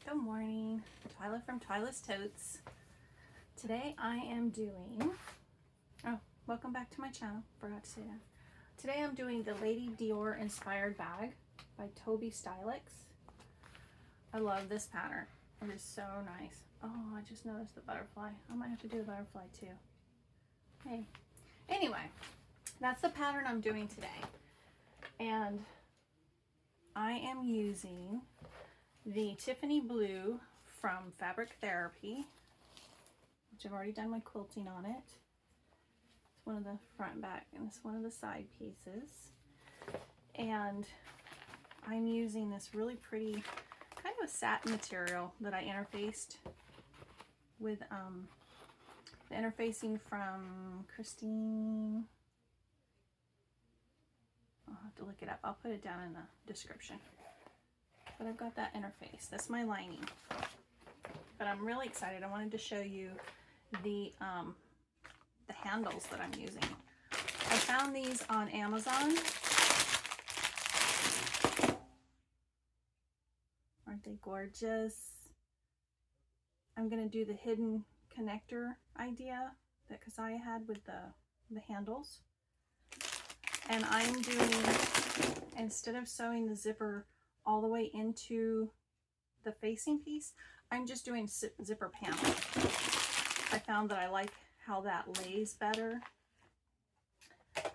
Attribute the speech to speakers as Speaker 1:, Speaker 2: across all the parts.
Speaker 1: Good morning, Twyla from Twyla's Totes. Today I am doing, welcome back to my channel, forgot to say that. Today I'm doing the Lady Dior inspired bag by Tobi Stylx. I love this pattern, it is so nice. Oh, I just noticed the butterfly. I might have to do a butterfly too. Hey, anyway, that's the pattern I'm doing today. And I am using the Tiffany blue from Fabric Therapy, which I've already done my quilting on it. It's one of the front and back, and it's one of the side pieces. And I'm using this really pretty kind of a satin material that I interfaced with the interfacing from Castine. I'll have to look it up. I'll put it down in the description. But I've got that interface. That's my lining. But I'm really excited. I wanted to show you the handles that I'm using. I found these on Amazon. Aren't they gorgeous? I'm going to do the hidden connector idea that Siah had with the handles. And I'm doing, instead of sewing the zipper all the way into the facing piece, I'm just doing zipper panel. I found that I like how that lays better.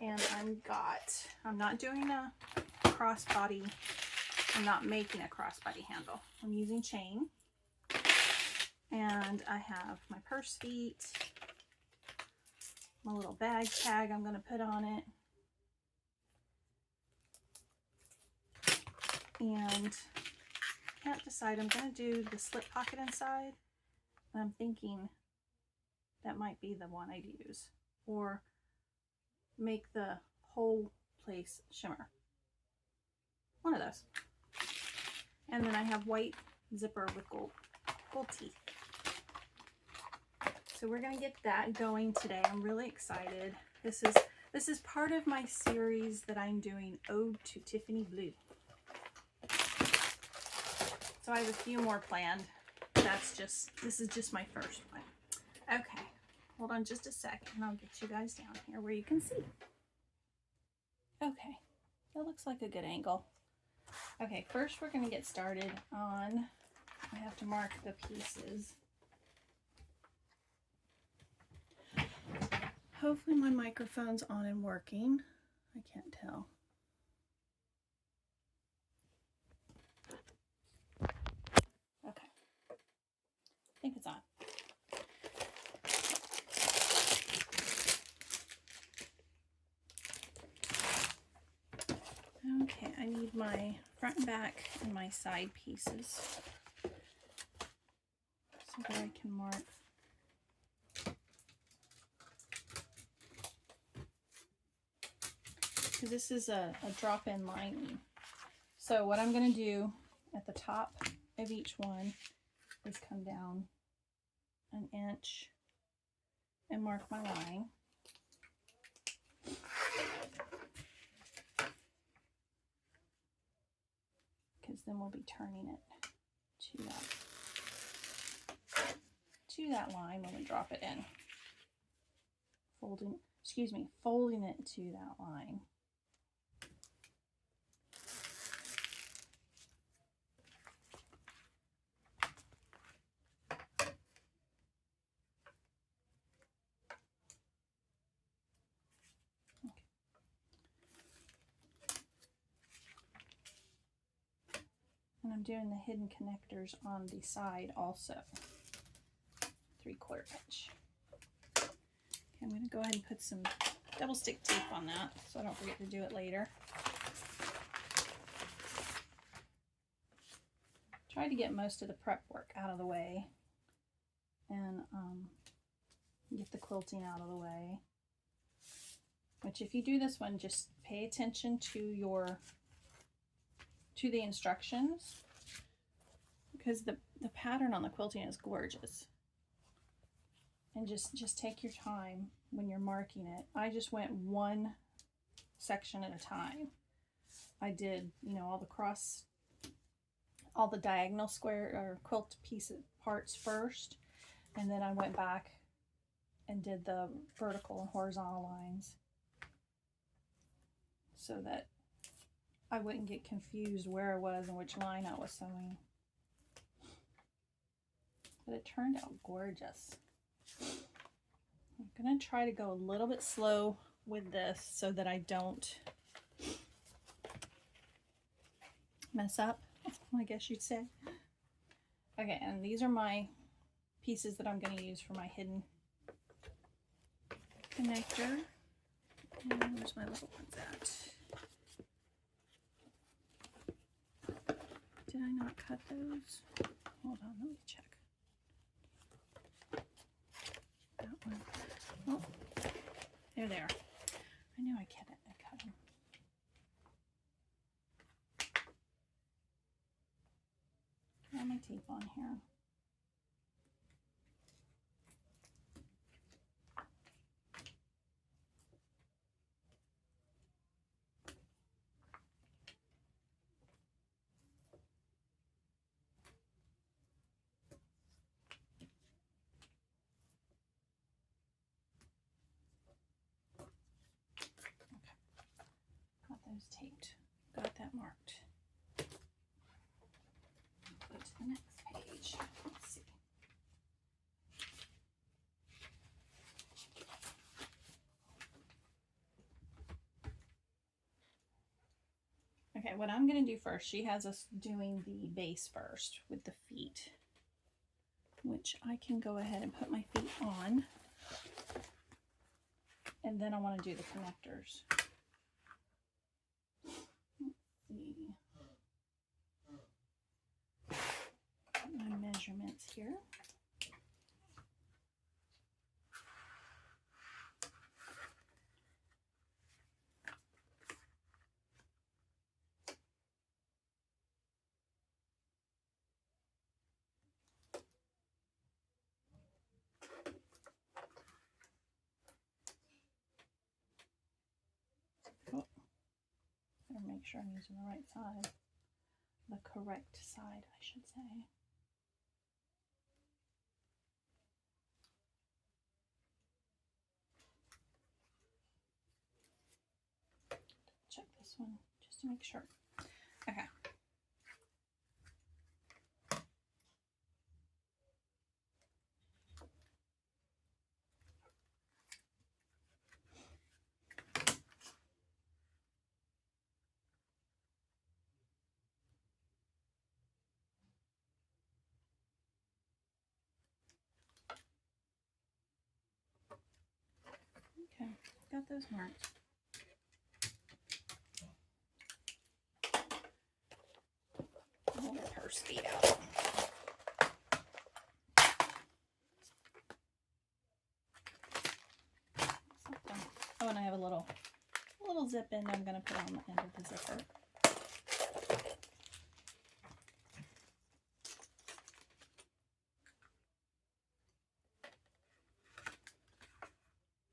Speaker 1: And I'm not doing a crossbody. I'm not making a crossbody handle. I'm using chain. And I have my purse feet, my little bag tag I'm going to put on it. And I can't decide. I'm going to do the slip pocket inside. And I'm thinking that might be the one I'd use. Or make the whole place shimmer. One of those. And then I have white zipper with gold teeth. So we're going to get that going today. I'm really excited. This is part of my series that I'm doing, Ode to Tiffany Blue. So I have a few more planned. This is just my first one. Okay, hold on just a second and I'll get you guys down here where you can see. Okay, that looks like a good angle. Okay, first we're going to get started on, I have to mark the pieces. Hopefully my microphone's on and working. I can't tell. Okay, I think it's on. Okay, I need my front and back and my side pieces so that I can mark. Because this is a drop-in lining. So what I'm going to do at the top of each one is come down an inch and mark my line. Because then we'll be turning it to that line when we drop it in. Folding it to that line. And I'm doing the hidden connectors on the side also. 3/4 inch. Okay, I'm going to go ahead and put some double stick tape on that so I don't forget to do it later. Try to get most of the prep work out of the way and get the quilting out of the way. Which, if you do this one, just pay attention to the instructions, because the pattern on the quilting is gorgeous. And just take your time when you're marking it. I just went one section at a time. I did, all the cross all the diagonal square or quilt parts first, and then I went back and did the vertical and horizontal lines so that I wouldn't get confused where I was and which line I was sewing. But it turned out gorgeous. I'm gonna try to go a little bit slow with this so that I don't mess up, I guess you'd say. Okay, and these are my pieces that I'm going to use for my hidden connector. And where's my little ones at? Did I not cut those? Hold on, let me check. That one. Oh, there they are. I knew I cut them. I have my tape on here. Got those taped. Got that marked. Go to the next page. Let's see. Okay, what I'm going to do first, she has us doing the base first with the feet, which I can go ahead and put my feet on. And then I want to do the connectors. My measurements here. Oh, better make sure I'm using the right side. The correct side, I should say. Check this one just to make sure. Okay. Okay, got those marked. I'll get her speed out. Oh, and I have a little zip in I'm going to put on the end of the zipper.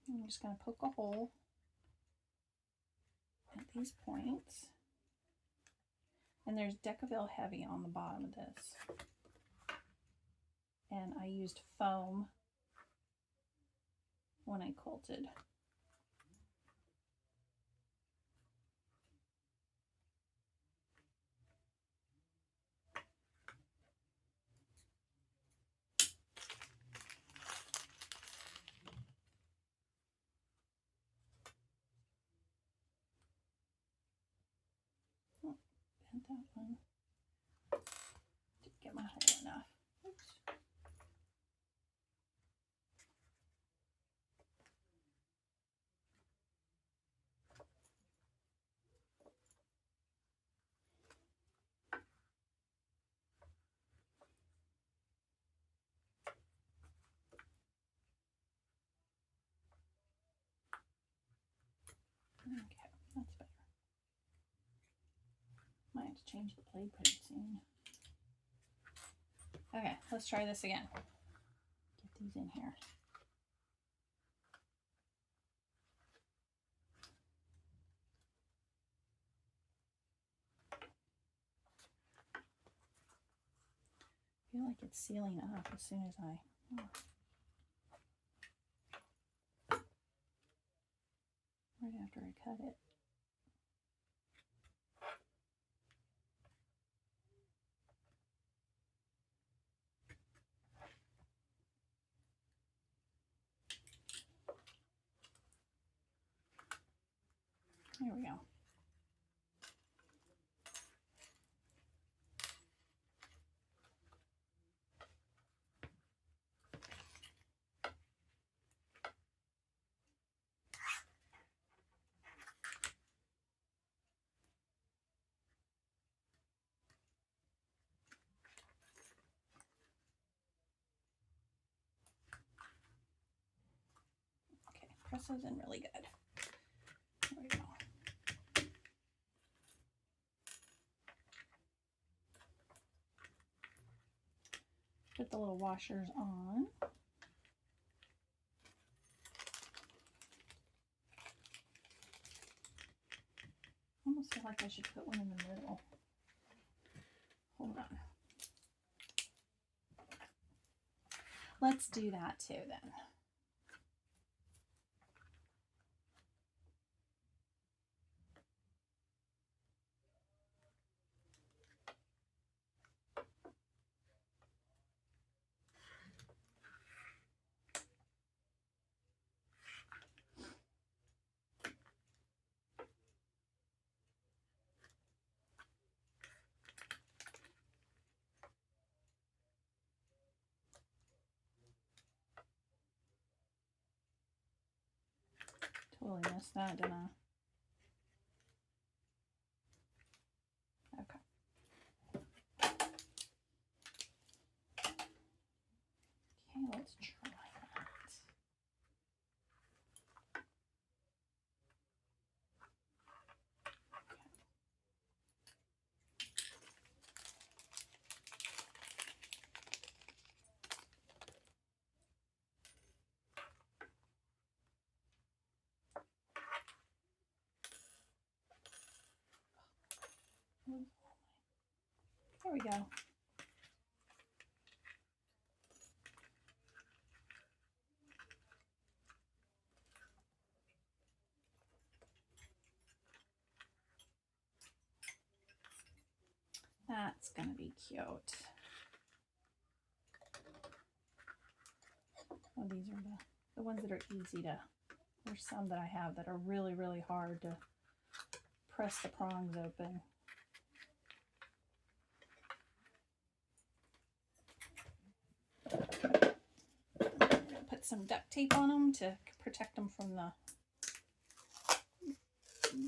Speaker 1: I'm just going to poke a hole at these points. And there's Decaville Heavy on the bottom of this. And I used foam when I quilted. Bent that one. Didn't get my hole enough. Oops. Okay, that's better. Might have to change the blade pretty soon. Okay, let's try this again. Get these in here. feel like it's sealing up as soon as I... right after I cut it. There we go. Okay, press those in really good. There we go. Put the little washers on. I almost feel like I should put one in the middle. Hold on. Let's do that too then. Totally missed that, didn't I? Okay. Okay, let's try that. There we go. That's gonna be cute. Oh, these are the ones that are easy to, there's some that I have that are really, really hard to press the prongs open. Put some duct tape on them to protect them from the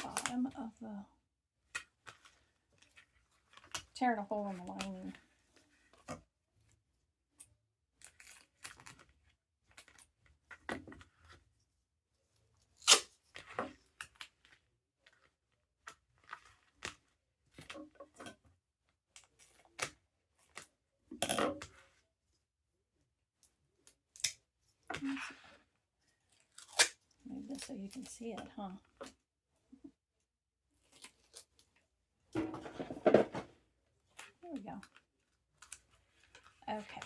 Speaker 1: bottom of the, tearing a hole in the lining. Move this so you can see it, huh? There we go. Okay.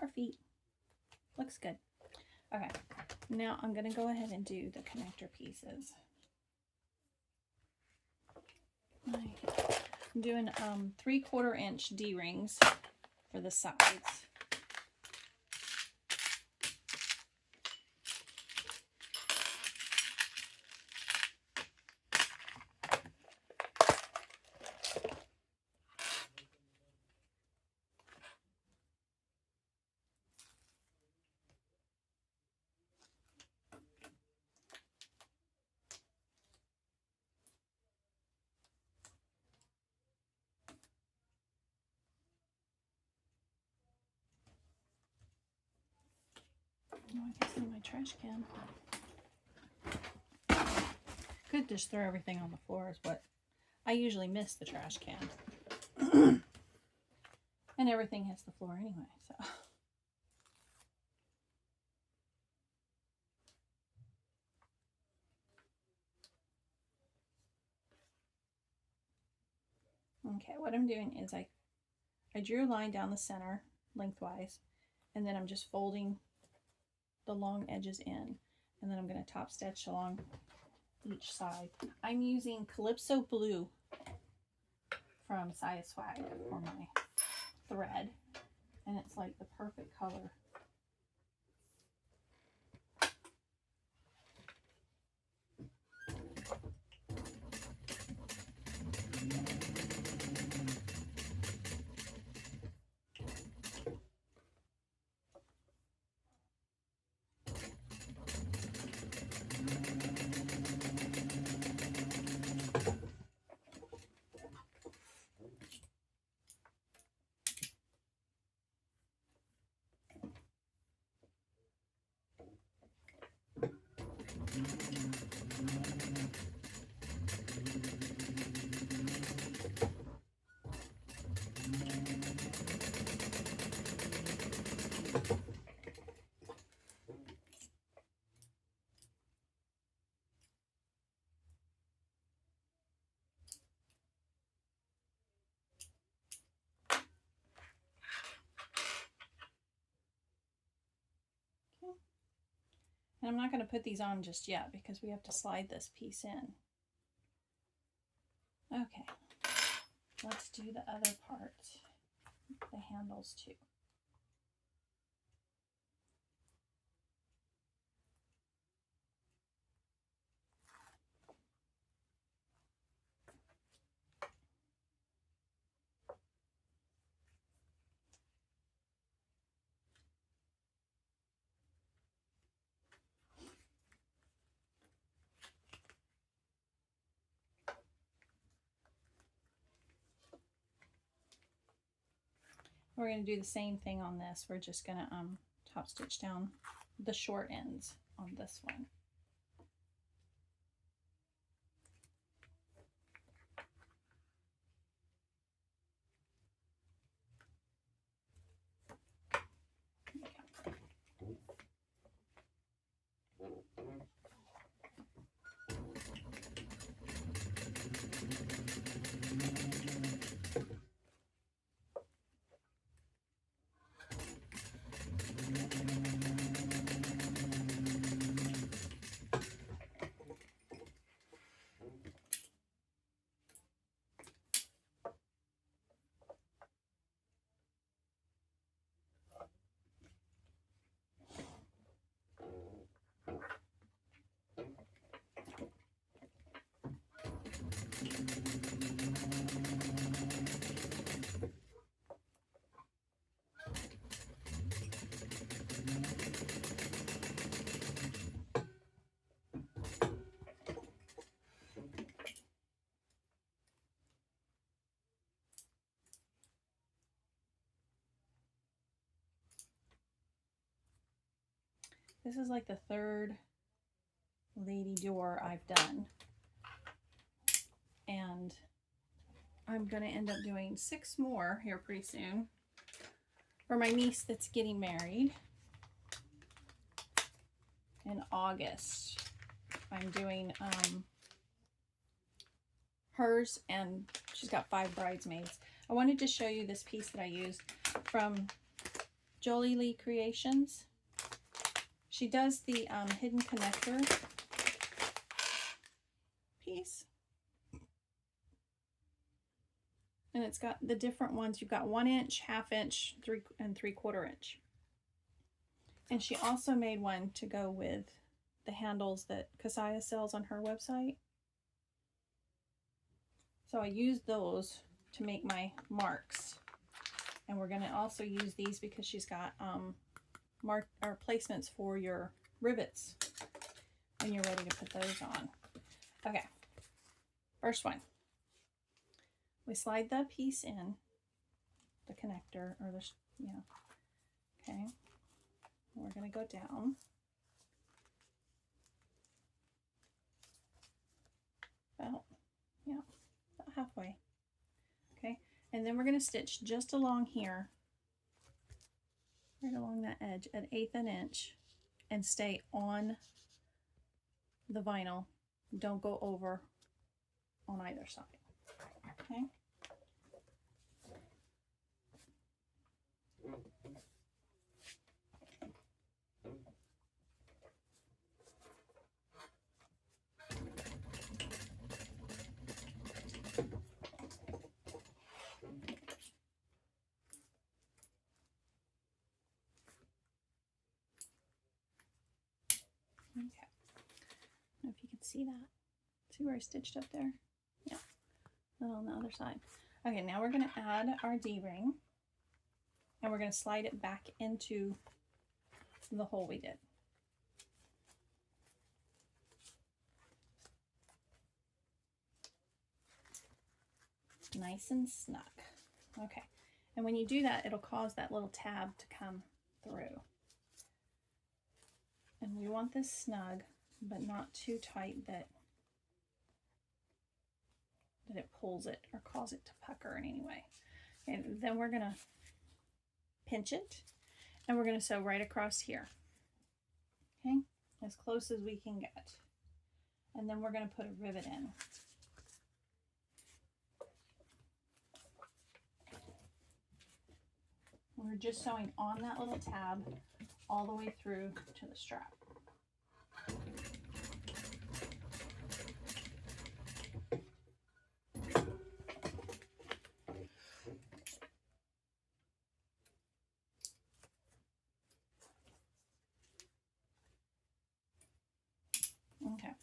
Speaker 1: Our feet. Looks good. Okay. Now I'm going to go ahead and do the connector pieces. I'm doing 3/4 inch D-rings for the sides. Oh, I guess in my trash can. Could just throw everything on the floor is what I usually miss, the trash can. And everything hits the floor anyway, so. Okay, what I'm doing is I drew a line down the center lengthwise, and then I'm just folding the long edges in, and then I'm going to top stitch along each side. I'm using Calypso blue from Siah Swag for my thread, and it's like the perfect color. And I'm not going to put these on just yet because we have to slide this piece in. Okay, let's do the other part, the handles too. We're going to do the same thing on this. We're just going to top stitch down the short ends on this one. This is like the third Lady Dior I've done. And I'm going to end up doing 6 more here pretty soon for my niece that's getting married in August. I'm doing hers, and she's got 5 bridesmaids. I wanted to show you this piece that I used from Joleelee Creations. She does the hidden connector piece. And it's got the different ones. You've got 1 inch, 1/2 inch, 3 and 3/4 inch. And she also made one to go with the handles that Siah sells on her website. So I used those to make my marks. And we're going to also use these because she's got placements for your rivets when you're ready to put those on. Okay, first one. We slide the piece in, the connector, or the, yeah, okay. We're going to go down. About, yeah, about halfway. Okay, and then we're going to stitch just along here, right along that edge at 1/8 an inch, and stay on the vinyl. Don't go over on either side. Okay, Okay. I don't know if you can see that. See where I stitched up there? Yeah. And on the other side. Okay, now we're going to add our D-ring. And we're going to slide it back into the hole we did. Nice and snug. Okay. And when you do that, it'll cause that little tab to come through. And we want this snug, but not too tight that it pulls it or cause it to pucker in any way. And then we're going to pinch it and we're going to sew right across here. Okay, as close as we can get. And then we're going to put a rivet in. We're just sewing on that little tab all the way through to the strap. Okay,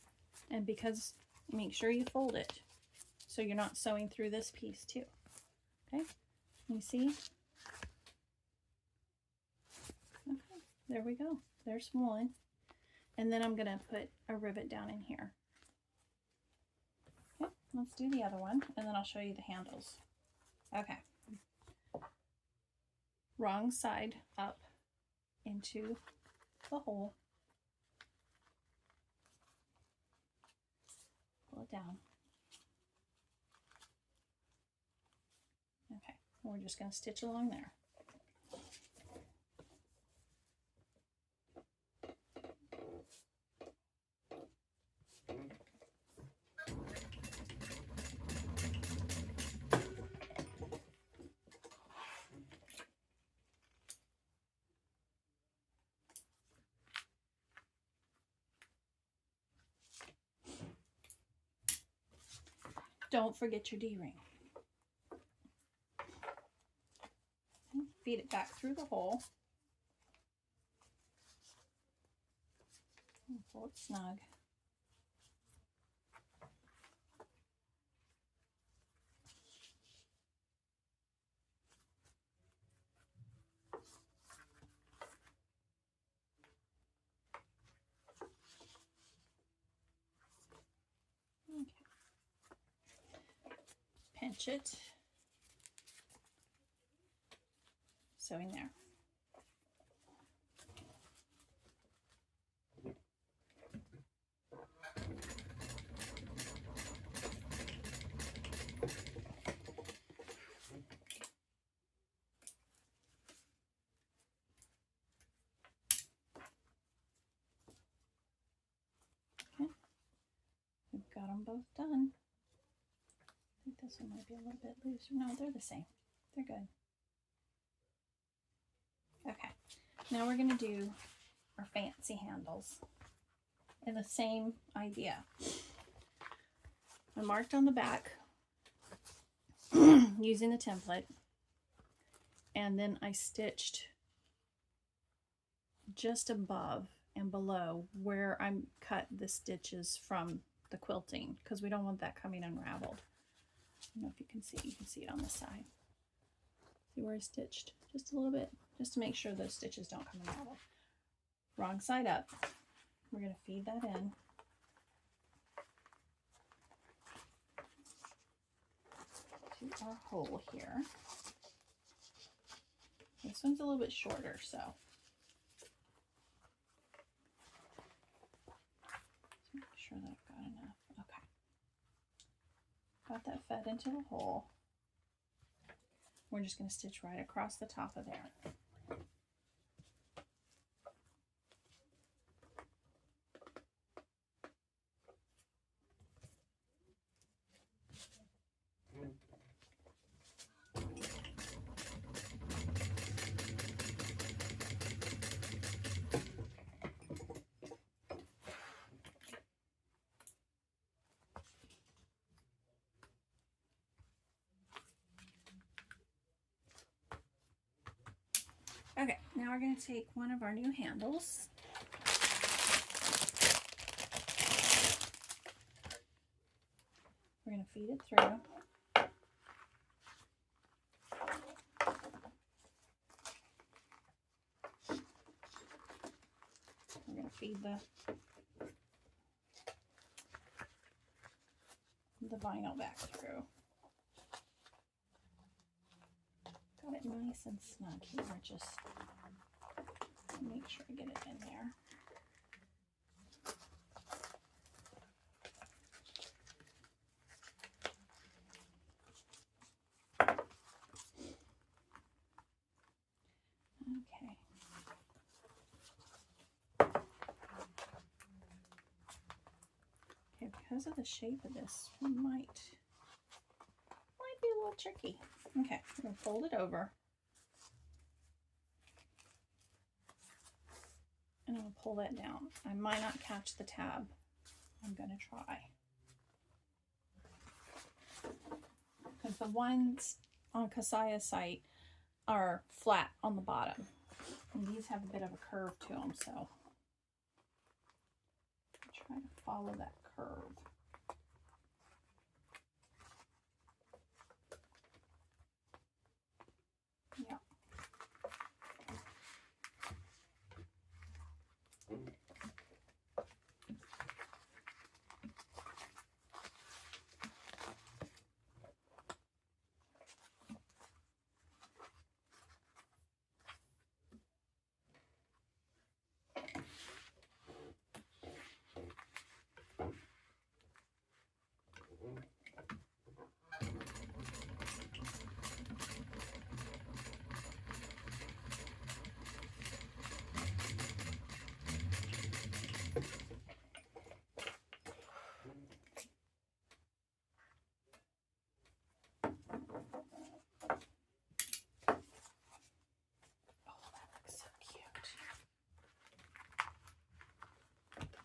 Speaker 1: and because, make sure you fold it so you're not sewing through this piece too. Okay, you see? Okay, there we go. There's one. And then I'm going to put a rivet down in here. Okay, let's do the other one, and then I'll show you the handles. Okay. Wrong side up into the hole. Pull it down. Okay, we're just going to stitch along there. Don't forget your D-ring. Feed it back through the hole. And pull it snug. Okay. Pinch it. Sewing there. Okay. We've got them both done. I think this one might be a little bit loose. No, they're the same. They're good. Okay, now we're going to do our fancy handles in the same idea. I marked on the back using the template, and then I stitched just above and below where I cut the stitches from the quilting, because we don't want that coming unraveled. I don't know if you can see it on the side. See where I stitched just a little bit, just to make sure those stitches don't come unraveled. Wrong side up. We're going to feed that in. To our hole here. This one's a little bit shorter, so make sure that I've got enough. Okay. Got that fed into the hole. We're just going to stitch right across the top of there. Okay, now we're going to take one of our new handles We're going to feed it through. We're going to feed the vinyl back through. Got it nice and snug here. Just make sure I get it in there. Okay. Okay, because of the shape of this, might be a little tricky. Okay, I'm going to fold it over. And I'm going to pull that down. I might not catch the tab. I'm going to try. Because the ones on Siah's site are flat on the bottom. And these have a bit of a curve to them, so I'm trying to follow that curve. Yeah.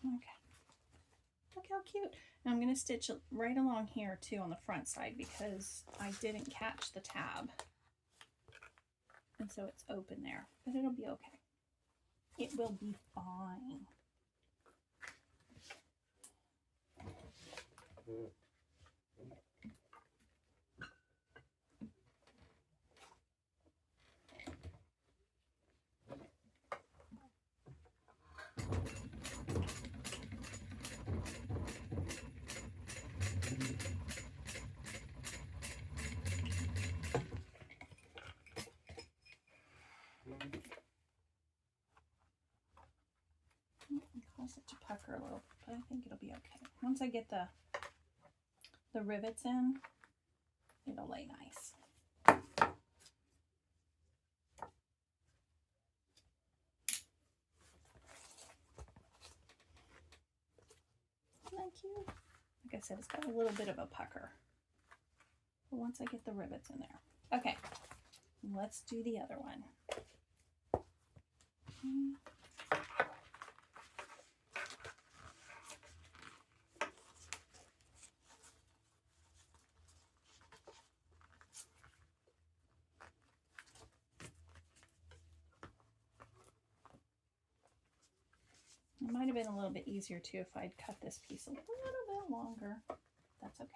Speaker 1: Okay, look how cute. And I'm going to stitch right along here too on the front side because I didn't catch the tab. And so it's open there, but it'll be okay. It will be fine. Cause it to pucker a little, but I think it'll be okay. Once I get the rivets in, it'll lay nice. Isn't that cute? Like I said, it's got a little bit of a pucker. But once I get the rivets in there. Okay, let's do the other one. It might have been a little bit easier too if I'd cut this piece a little bit longer. That's okay.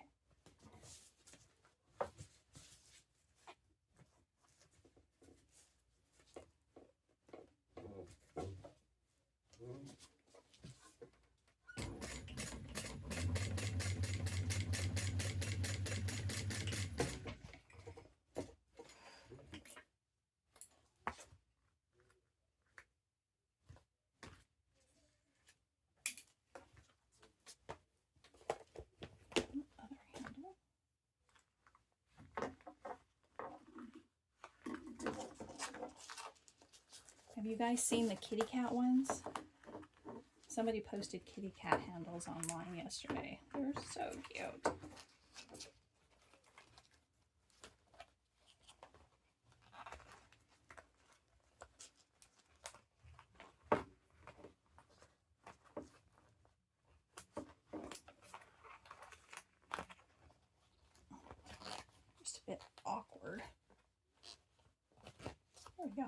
Speaker 1: Have you guys seen the kitty cat ones? Somebody posted kitty cat handles online yesterday. They're so cute. Just a bit awkward. There we go.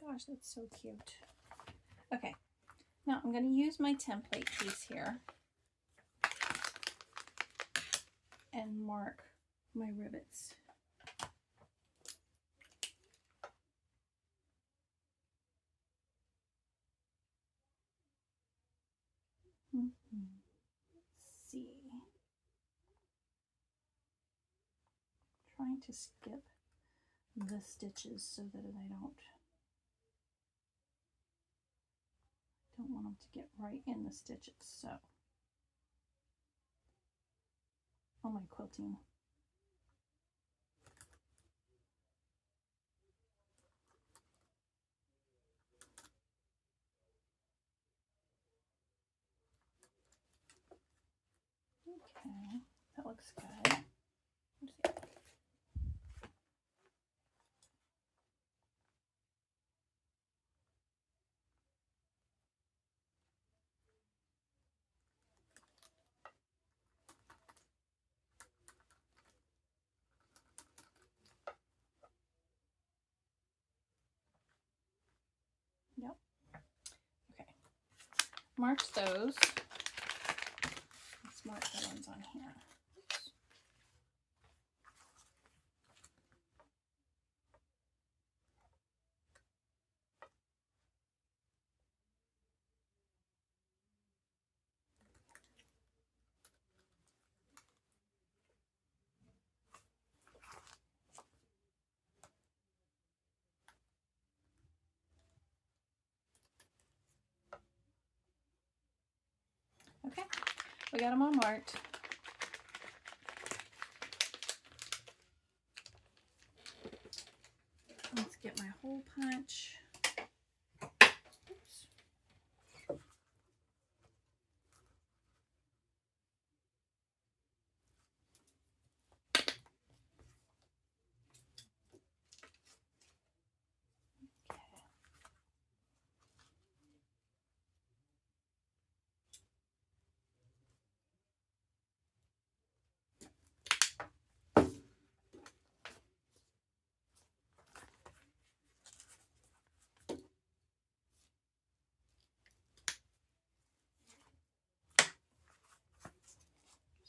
Speaker 1: gosh, that's so cute. Okay, now I'm going to use my template piece here and mark my rivets. Let's see. Trying to skip the stitches so that I don't want them to get right in the stitches. So, oh, my quilting. Okay, that looks good. Let's see. Yep. Okay. Mark those. Let's mark the ones on here. Oops. Okay, we got them all marked. Let's get my hole punch. Oops.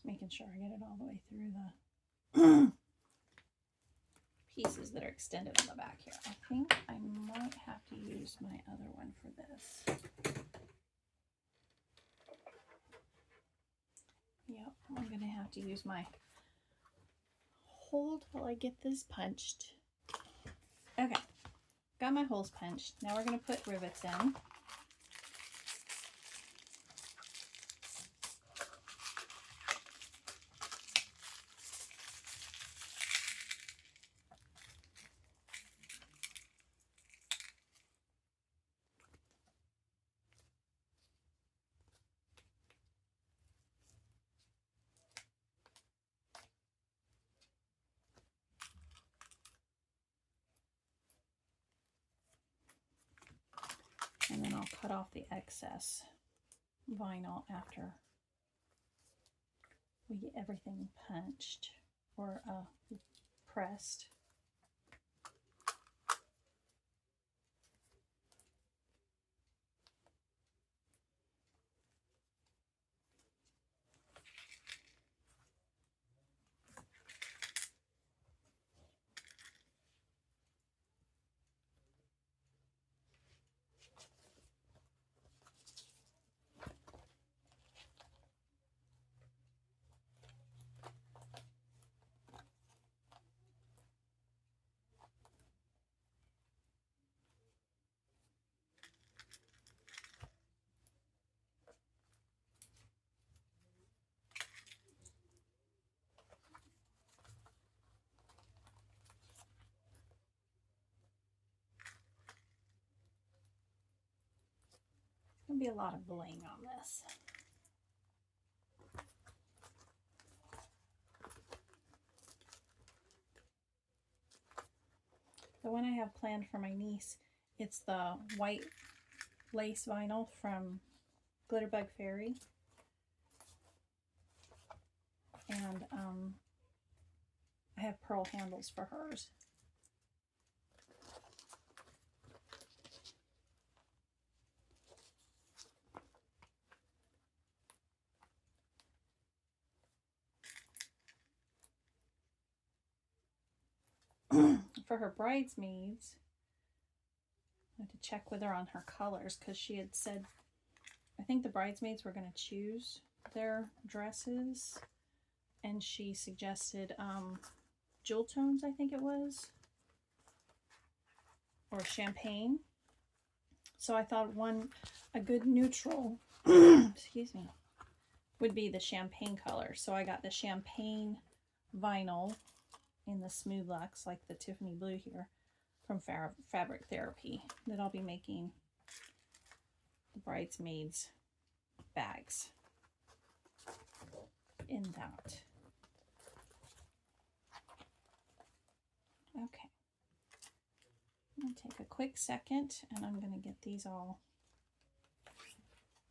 Speaker 1: Making sure I get it all the way through the pieces that are extended on the back here. I think I might have to use my other one for this. Yep, I'm going to have to use my hold while I get this punched. Okay, got my holes punched. Now we're going to put rivets in. And then I'll cut off the excess vinyl after we get everything punched or pressed. There's going to be a lot of bling on this. The one I have planned for my niece, it's the white lace vinyl from Glitterbug Fairy. And I have pearl handles for hers. for her bridesmaids, I had to check with her on her colors because she had said, I think the bridesmaids were going to choose their dresses, and she suggested jewel tones, I think it was, or champagne. So I thought a good neutral, excuse me, would be the champagne color. So I got the champagne vinyl in the Smooth Luxe, like the Tiffany blue here, from Fabric Therapy, that I'll be making the bridesmaids bags in that. Okay. I'm going to take a quick second and I'm going to get these all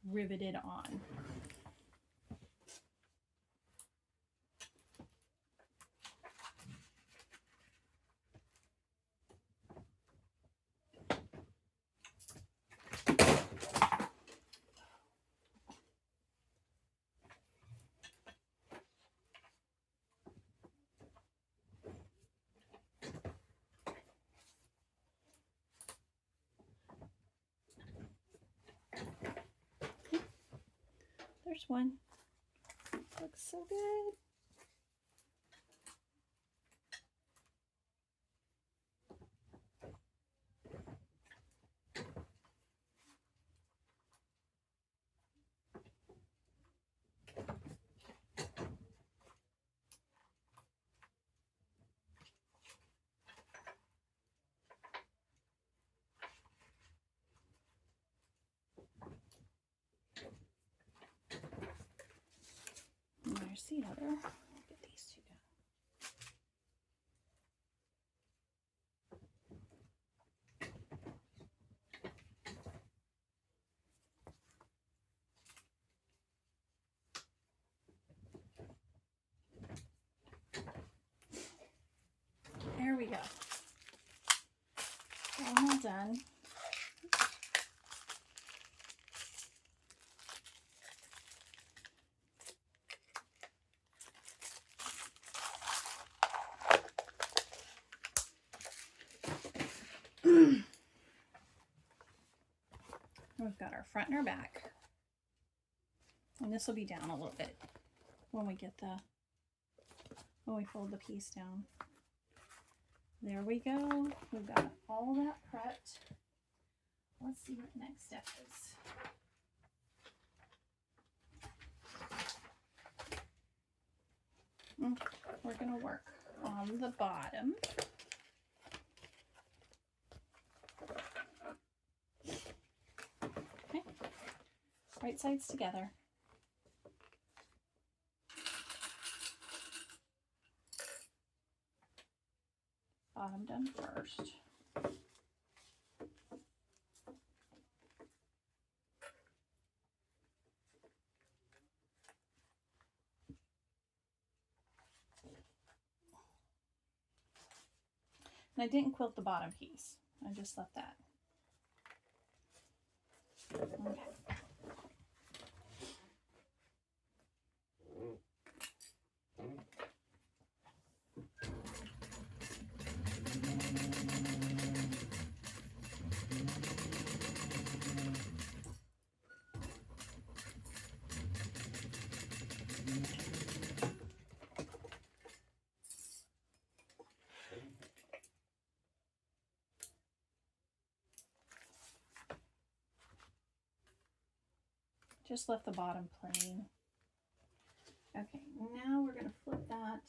Speaker 1: riveted on. There's one. Looks so good. And there's the other. Get these two done. There we go. All done. We've got our front and our back, and this will be down a little bit when we fold the piece down. There we go. We've got all that prepped. Let's see what the next step is. We're going to work on the bottom. Okay. Right sides together. Bottom done first. And I didn't quilt the bottom piece. I just left that. Okay. Just left the bottom plain. Okay, now we're going to flip that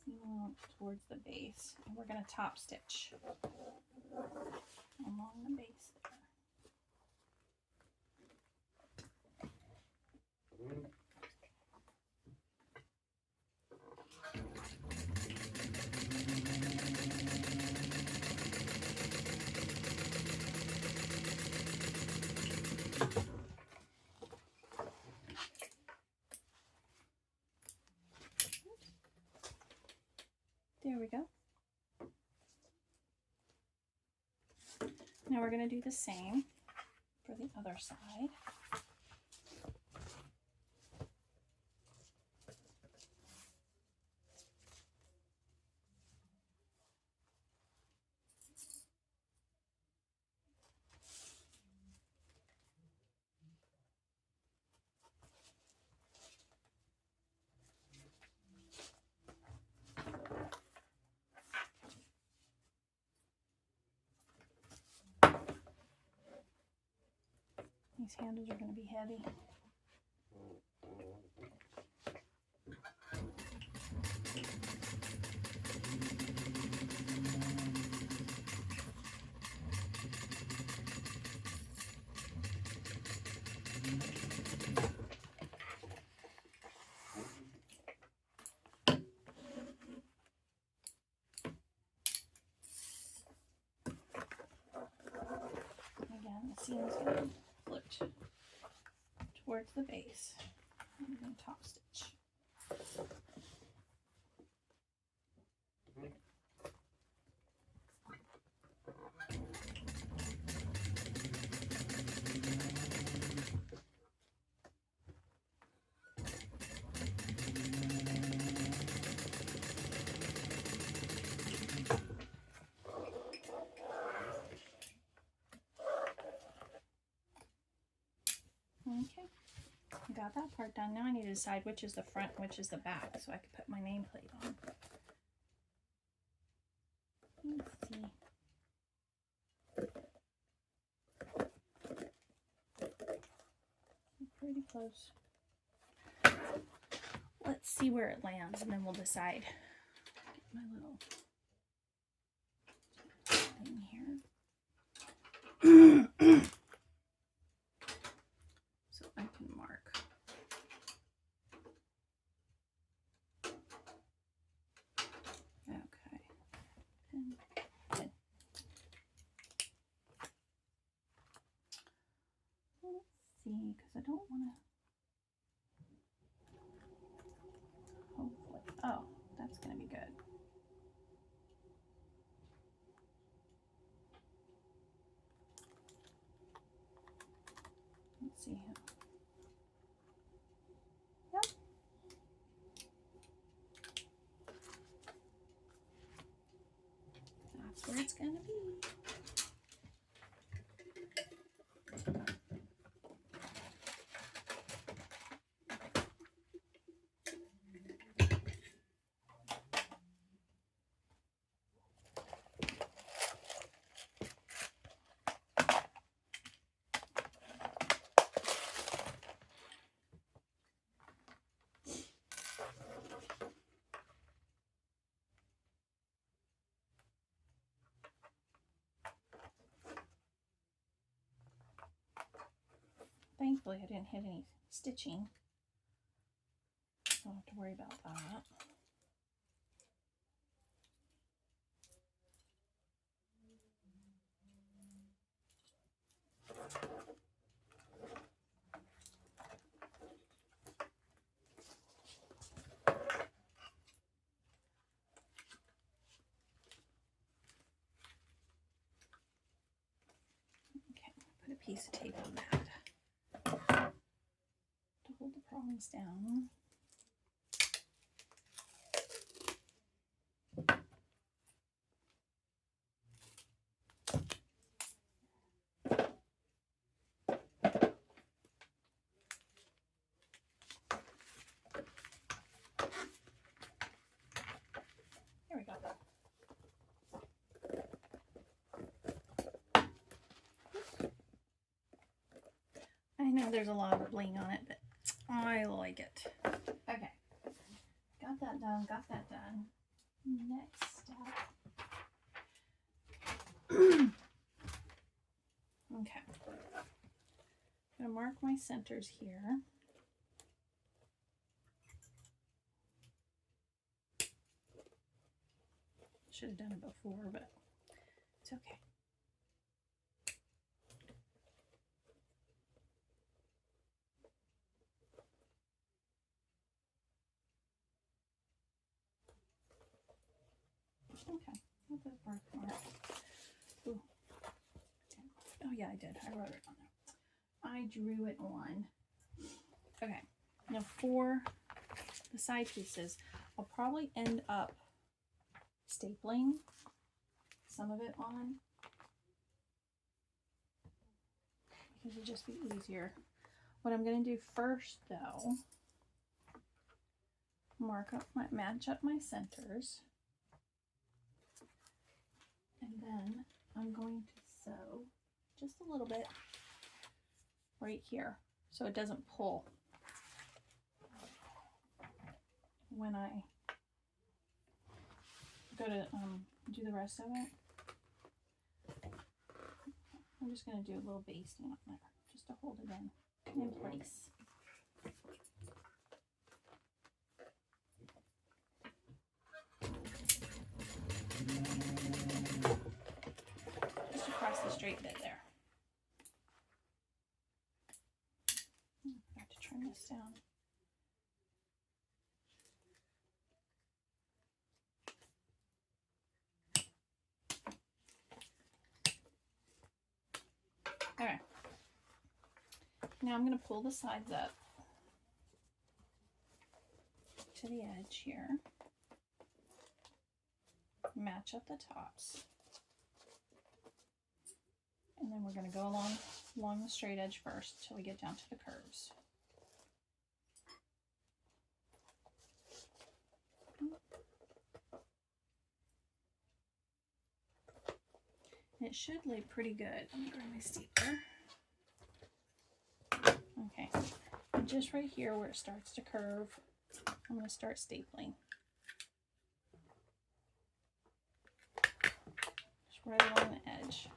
Speaker 1: seam out towards the base, and we're going to top stitch along the base there. There we go. Now we're going to do the same for the other side. these handles are going to be heavy. The seam's going to flip towards the base. I'm going to top stitch. Okay, got that part done. Now I need to decide which is the front, which is the back, so I can put my nameplate on. Let's see. Pretty close. Let's see where it lands, and then we'll decide. Get my little thing here. So I can mark. Okay. And let's see, because I don't want to. Hopefully. Oh, that's going to be good. Let's see. Yep. That's where it's going to be. Thankfully, I didn't hit any stitching. Don't have to worry about that. Okay, put a piece of tape on that. Hold the prongs down. There we go. I know there's a lot of bling on it, but I like it. Okay, got that done, got that done. Next step. Okay, I'm gonna mark my centers here. Should have done it before, but it's okay. Okay, what does birthmark? Ooh. Oh yeah, I did. I wrote it on there. I drew it on. Okay, now for the side pieces, I'll probably end up stapling some of it on because it'll just be easier. What I'm going to do first, though, match up my centers. And then I'm going to sew just a little bit right here so it doesn't pull when I go to do the rest of it. I'm just going to do a little basting on there just to hold it in place. Just across the straight bit there. I forgot to trim this down. Alright, now I'm going to pull the sides up to the edge here, match up the tops, and then we're going to go along the straight edge first till we get down to the curves. It should lay pretty good. Let me grab my stapler. Okay, and just right here where it starts to curve, I'm going to start stapling. Just right along the edge.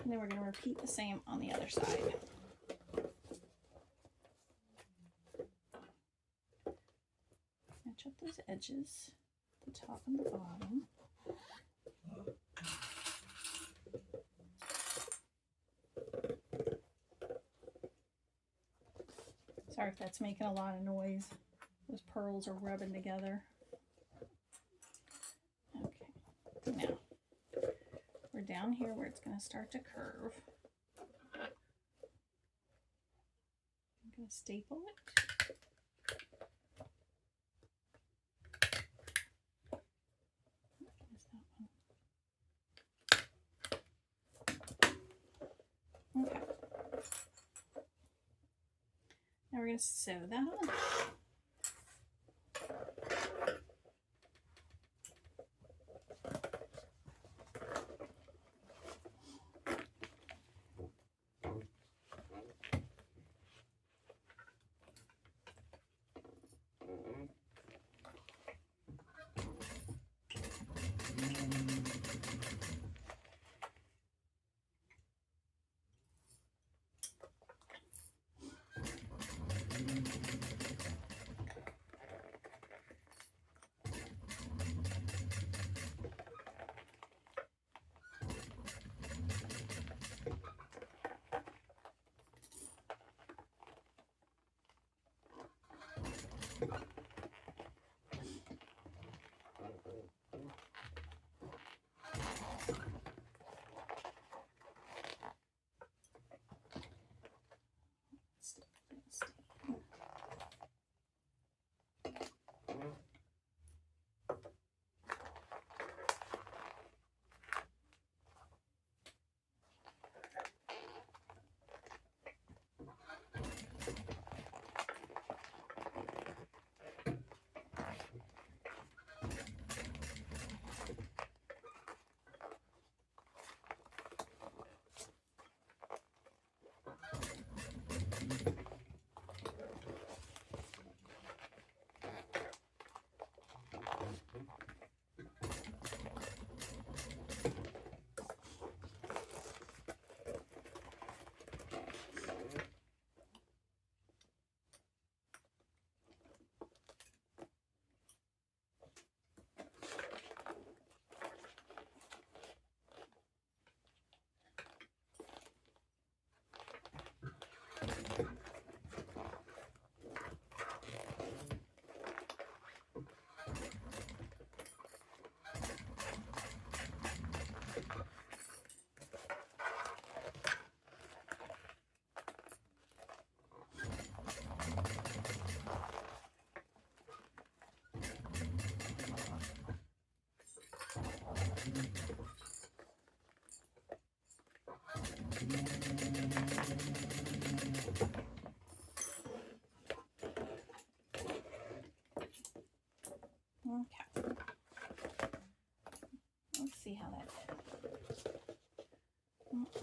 Speaker 1: And then we're going to repeat the same on the other side. Match up those edges, the top and the bottom. Sorry if that's making a lot of noise. Those pearls are rubbing together. Okay, now we're down here where it's going to start to curve. I'm going to staple it. Okay. Now we're going to sew that on.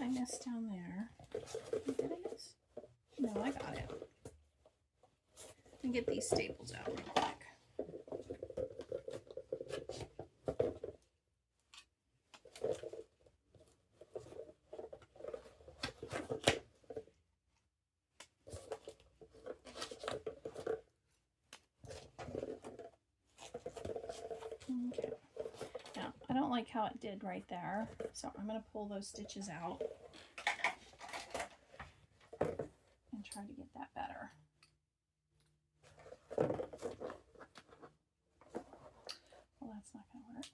Speaker 1: I missed down there. Did I miss? No, I got it. Let me get these staples out real quick. Okay. Now, I don't like how it did right there, so I'm going to pull those stitches out and try to get that better. Well, that's not going to work.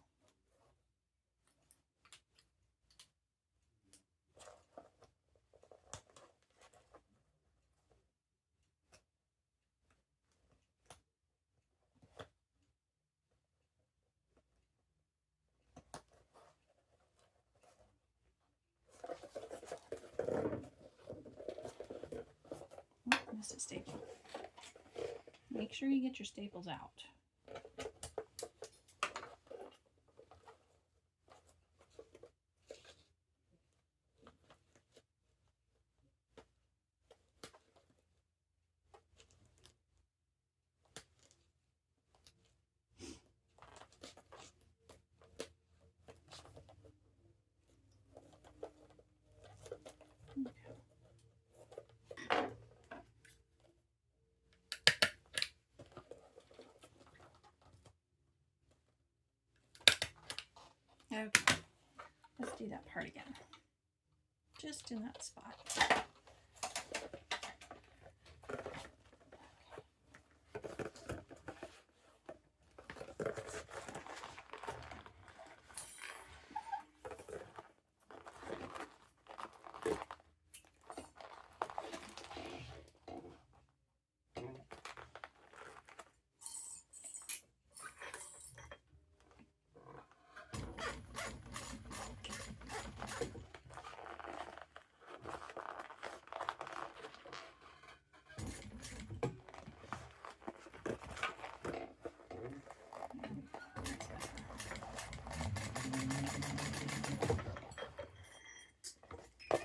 Speaker 1: Missed a staple. Make sure you get your staples out. Okay, let's do that part again. Just in that spot.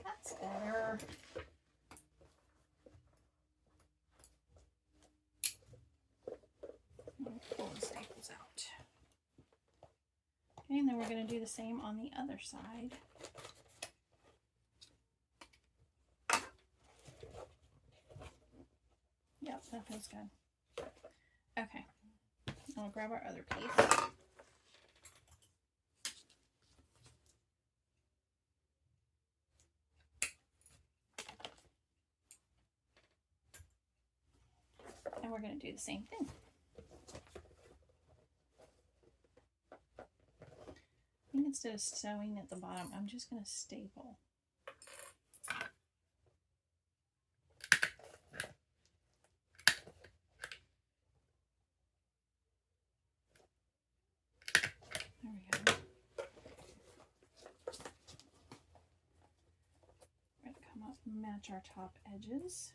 Speaker 1: That's better. Pull the staples out. Okay, and then we're going to do the same on the other side. Yep, that feels good. Okay, I'll grab our other piece. And we're going to do the same thing. I think instead of sewing at the bottom, I'm just going to staple. There we go. We're going to come up and match our top edges.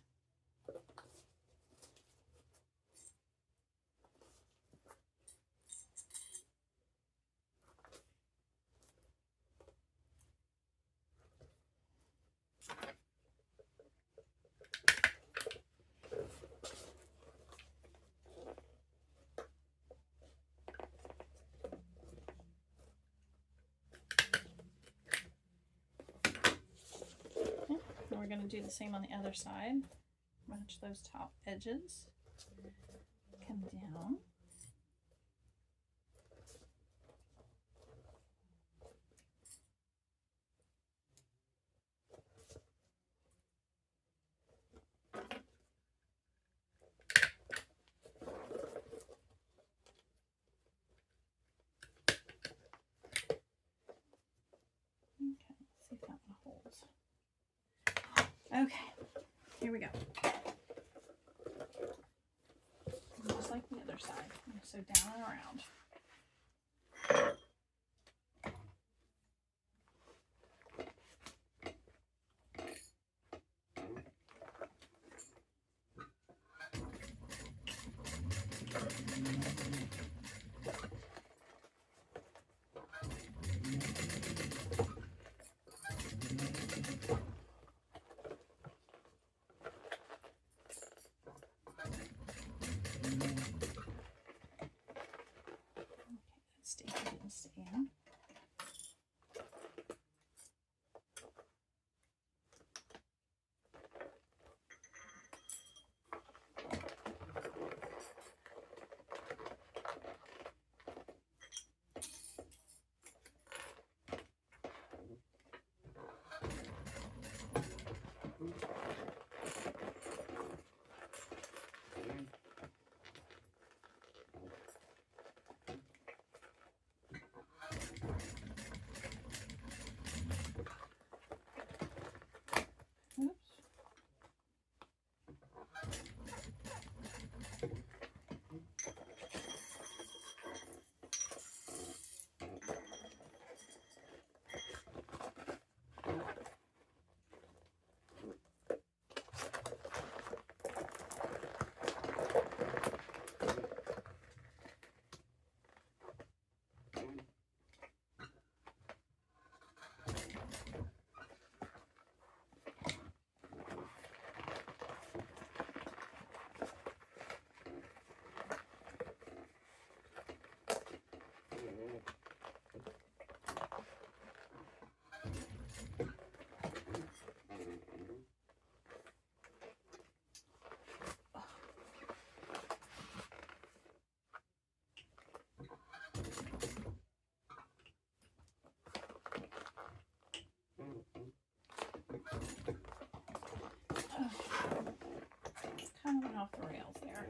Speaker 1: We're going to do the same on the other side. Match those top edges. Come down. Okay, let's see if that one holds. Okay, here we go. Just like the other side. So down and around. kind of went off the rails there.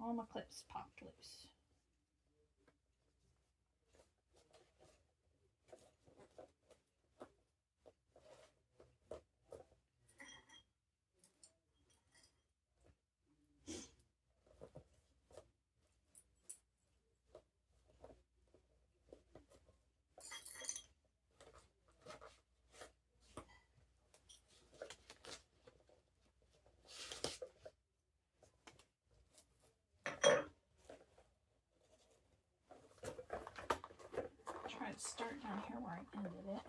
Speaker 1: All my clips popped loose. Try to start down here where I ended it.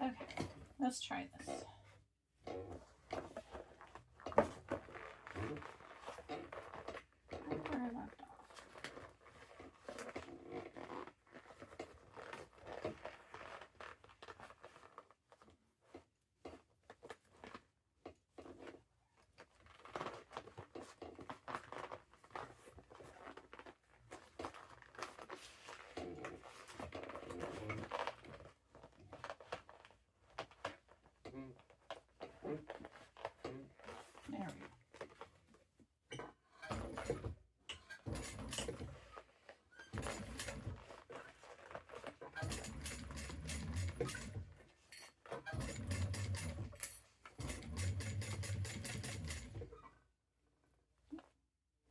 Speaker 1: Okay, let's try this. Right where I left off. There we go.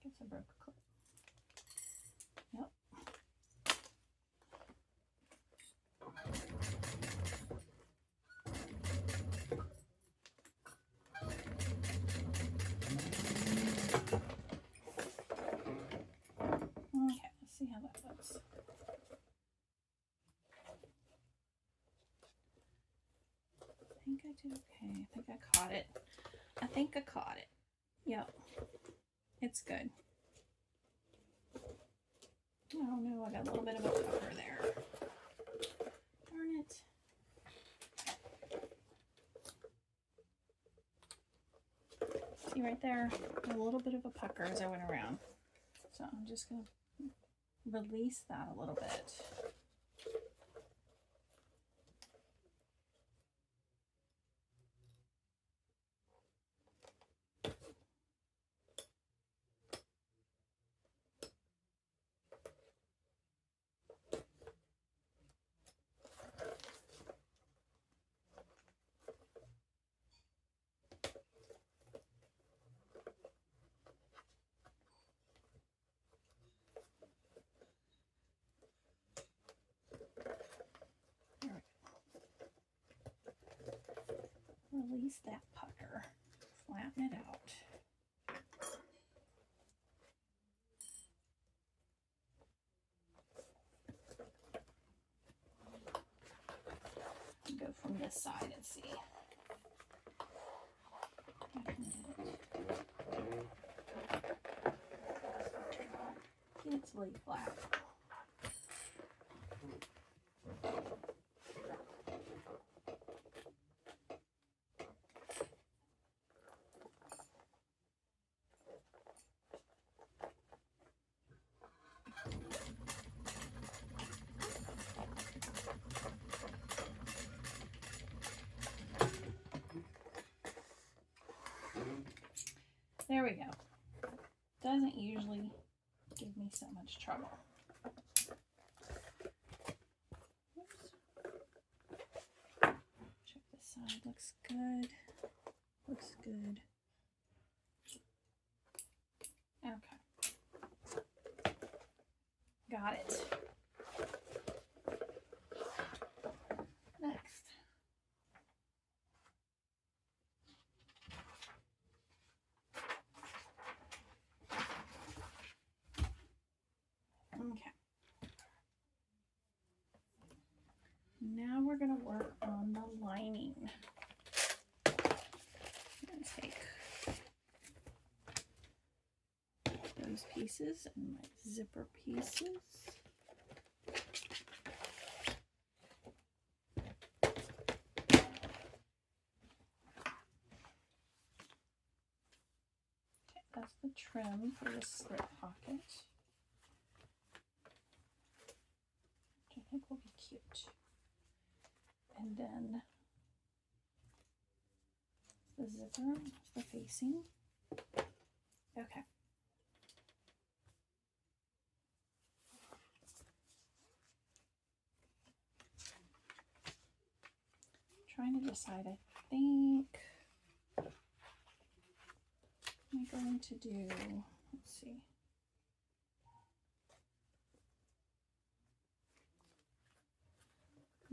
Speaker 1: Guess I broke a clip. Yep. Okay, let's see how that looks. I think I did okay. I think I caught it. I think I caught it. Yep. It's good. Oh no, I got a little bit of a cover there. Darn it. See right there? A little bit of a pucker as I went around. So I'm just going to release that a little bit. Release that pucker, flatten it out. Go from this side and see. Get it to lay flat. There we go. Doesn't usually give me so much trouble. Oops. Check this side. Looks good. Looks good. Okay. Got it. Next. Okay. Now we're going to work on the lining. I'm going to take those pieces and my zipper pieces. Okay. That's the trim for the slip pocket, which I think will be cute. And then the zipper, the facing. Okay. Trying to decide, I think I'm going to do, let's see.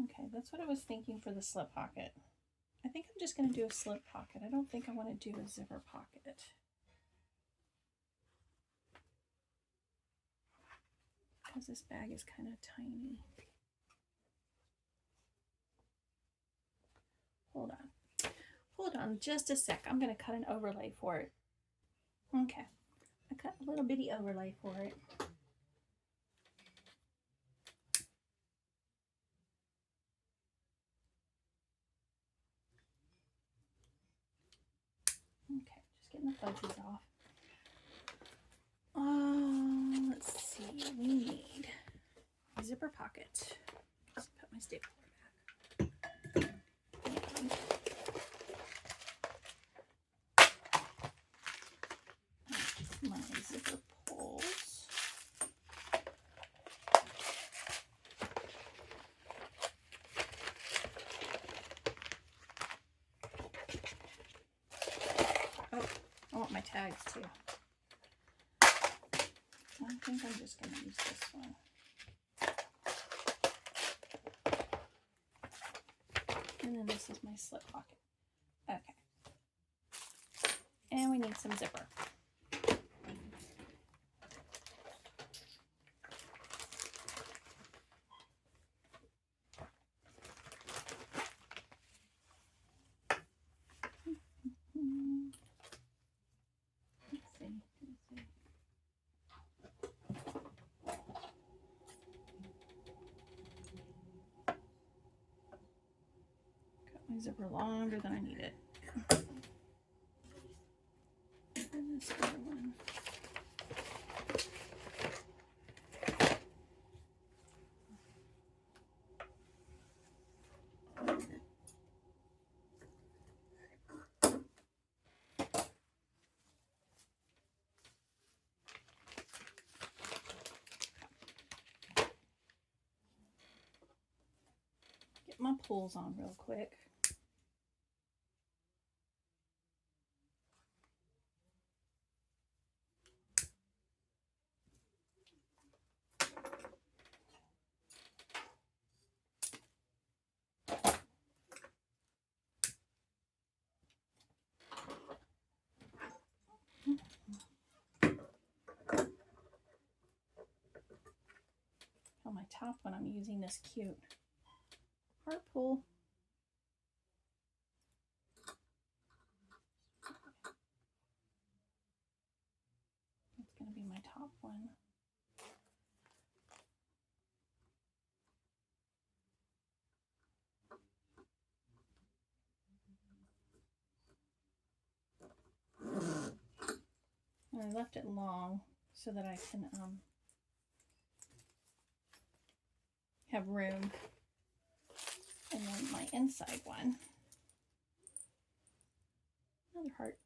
Speaker 1: Okay, that's what I was thinking for the slip pocket. I think I'm just going to do a slip pocket. I don't think I want to do a zipper pocket. Because this bag is kind of tiny. Hold on. Hold on just a sec. I'm going to cut an overlay for it. Okay. I cut a little bitty overlay for it. Okay, just getting the fudges off. Let's see. We need a zipper pocket. Just put my stapler back. And my zipper pulls. Oh, I want my tags too. I think I'm just going to use this one. And then this is my slip pocket. Okay. And we need some zipper. Zipper longer than I need it. And this other one. Get my pulls on real quick. On my top one, I'm using this cute heart pull. That's going to be my top one. And I left it long so that I can have room. And then my inside one, another heart.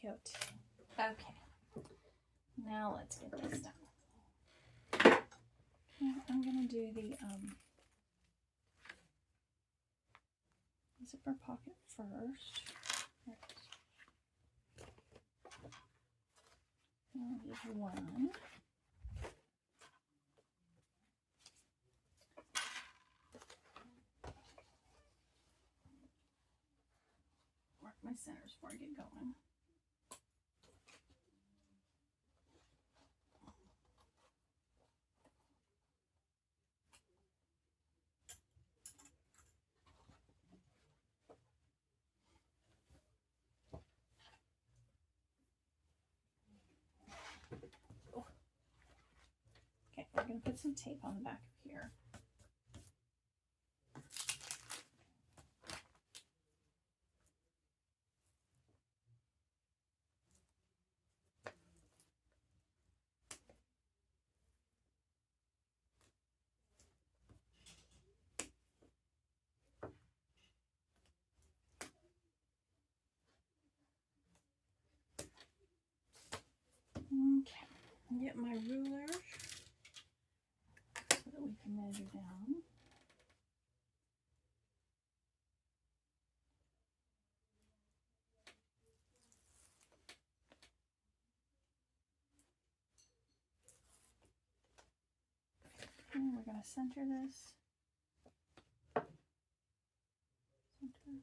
Speaker 1: Cute. Okay. Now let's get this done. Okay, I'm gonna do the zipper pocket first. I'll use one. Mark my centers before I get going. put some tape on the back of here. Okay, get my ruler so that we can measure down. And we're going to center this. Center.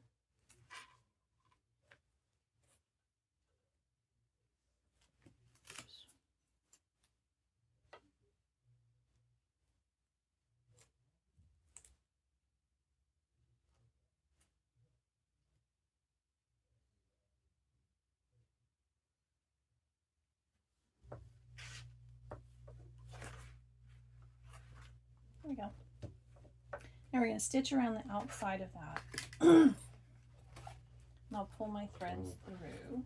Speaker 1: There we go. Now we're going to stitch around the outside of that. And I'll pull my threads through.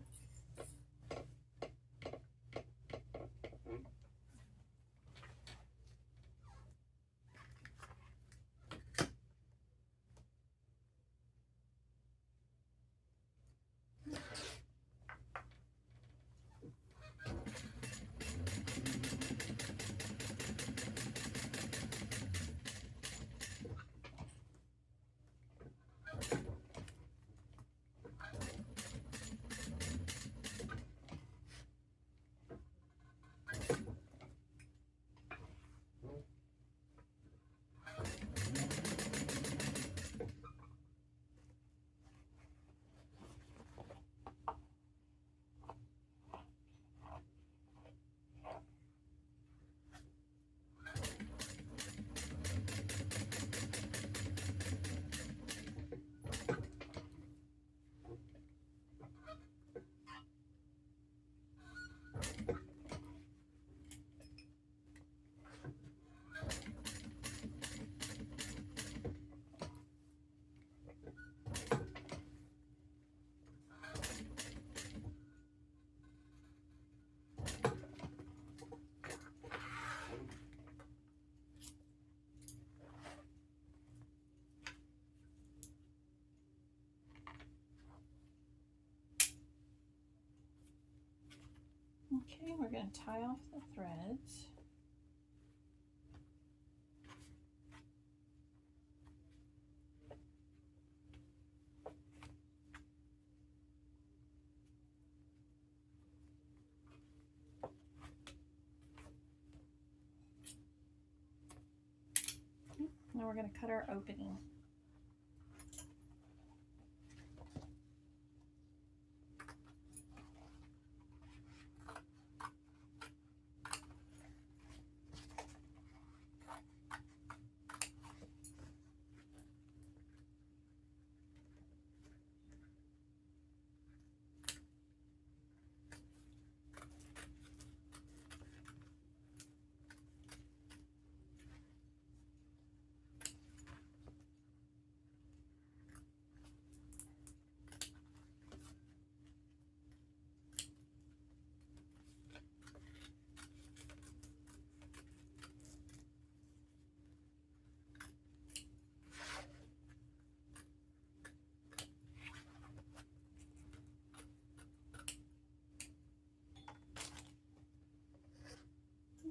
Speaker 1: Okay, we're going to tie off the threads. Now we're going to cut our opening.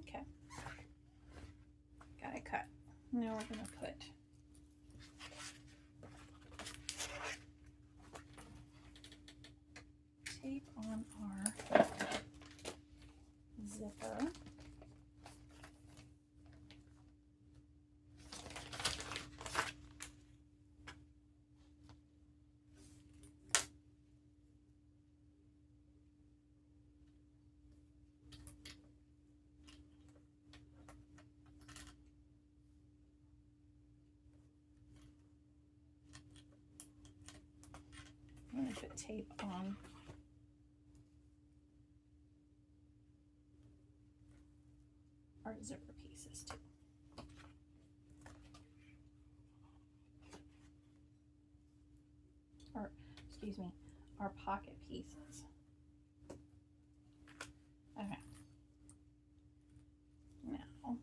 Speaker 1: Okay, got it cut. Now we're going to put tape on our zipper. I'm going to put tape on our zipper pieces too. excuse me, our pocket pieces. Okay. Now,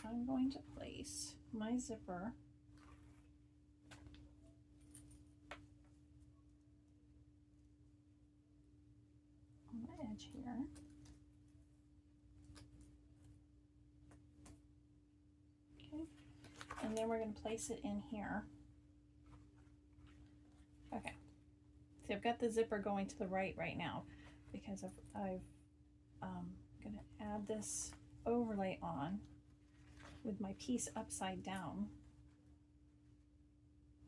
Speaker 1: I'm going to place my zipper on the edge here. Okay. And then we're going to place it in here. Okay. See, I've got the zipper going to the right now because I've going to add this overlay on with my piece upside down,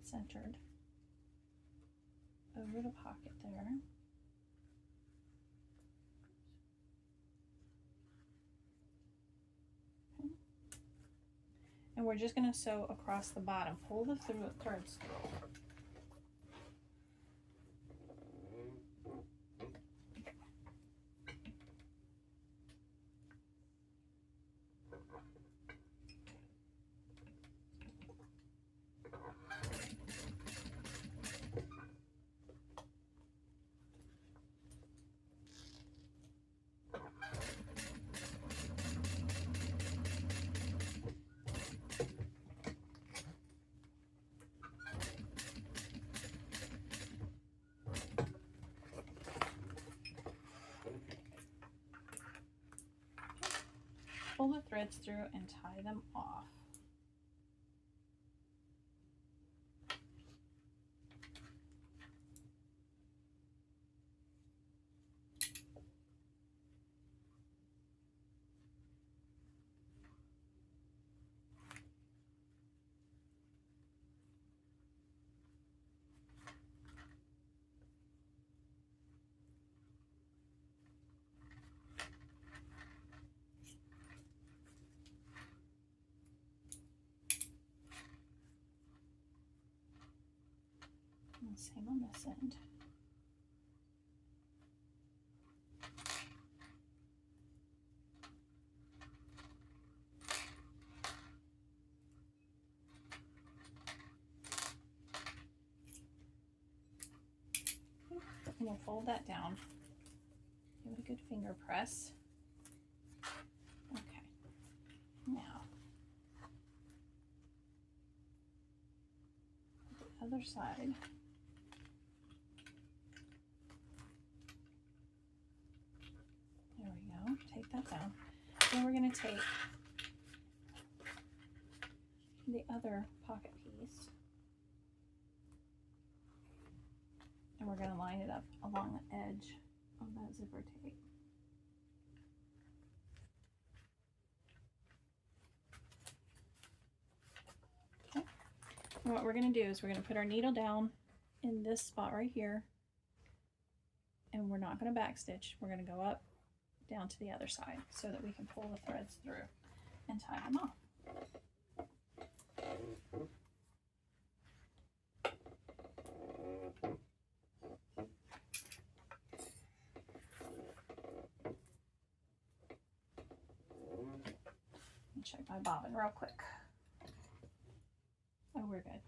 Speaker 1: centered over the pocket there. Okay. And we're just going to sew across the bottom. Pull the threads through. Pull the threads through and tie them off. And same on this end. And we'll fold that down. Give it a good finger press. Okay. Now, the other side. There we go. Take that down. Then we're going to take the other pocket piece and we're going to line it up along the edge of that zipper tape. Okay. And what we're going to do is we're going to put our needle down in this spot right here, and we're not going to backstitch. We're going to go up down to the other side so that we can pull the threads through and tie them off. Let me check my bobbin real quick. Oh, we're good.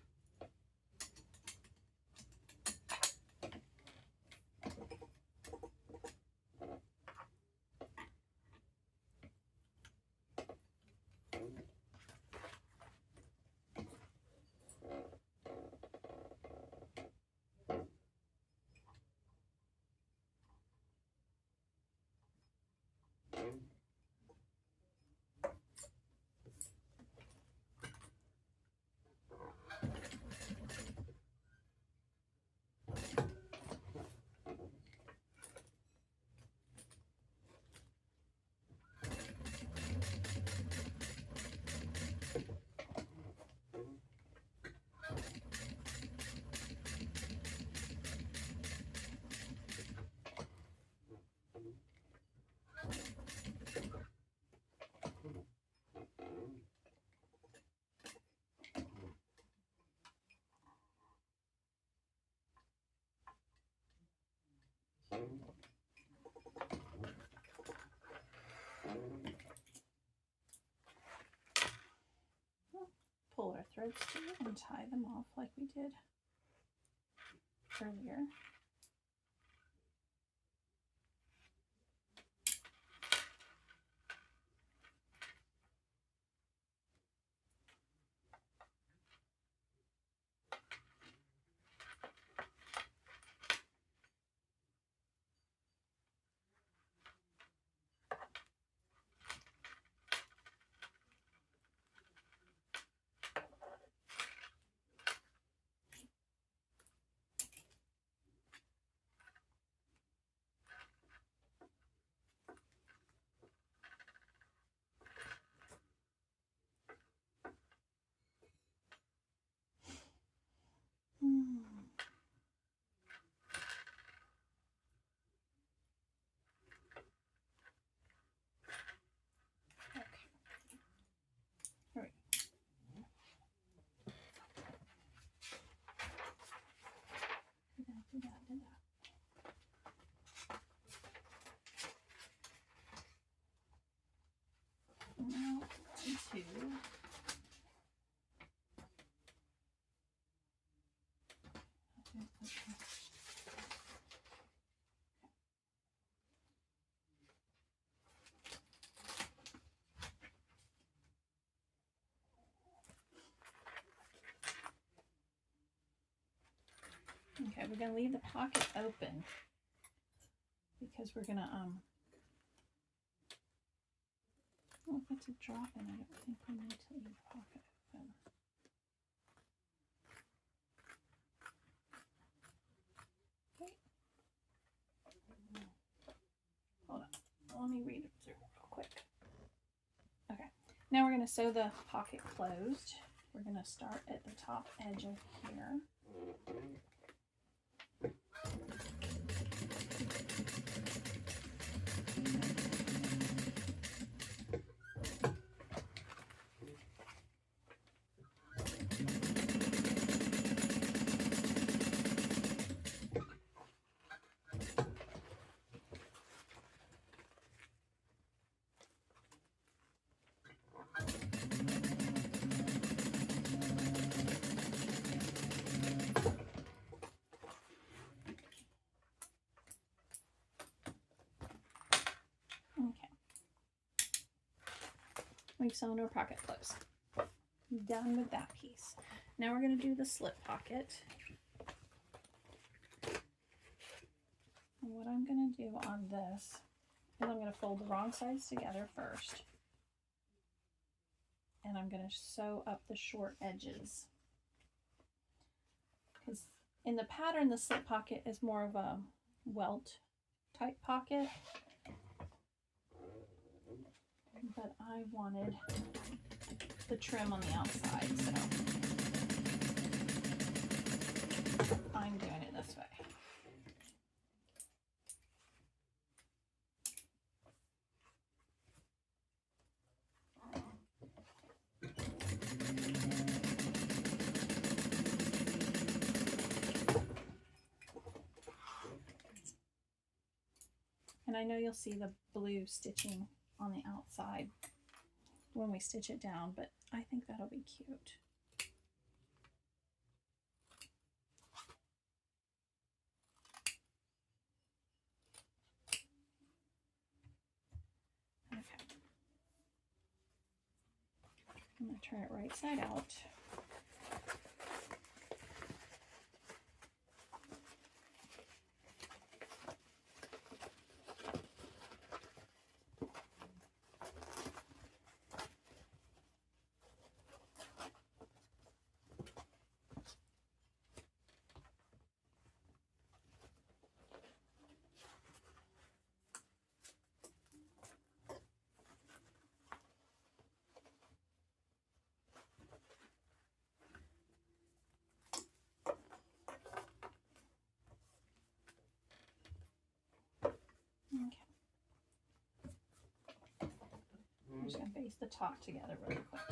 Speaker 1: Pull our threads through and tie them off like we did earlier. Now into okay, we're gonna leave the pocket open because we're gonna well, if it's a drop in, I don't think we need to leave the pocket open. Okay. Hold on. Let me read it through real quick. Okay. Now we're going to sew the pocket closed. We're going to start at the top edge of here. We've sewn our pocket closed. Done with that piece. Now we're going to do the slip pocket. And what I'm going to do on this is I'm going to fold the wrong sides together first. And I'm going to sew up the short edges. Because in the pattern, the slip pocket is more of a welt type pocket. But I wanted the trim on the outside, so I'm doing it this way. And I know you'll see the blue stitching on the outside when we stitch it down, but I think that'll be cute. Okay. I'm going to turn it right side out. I'm just going to baste the top together really quick.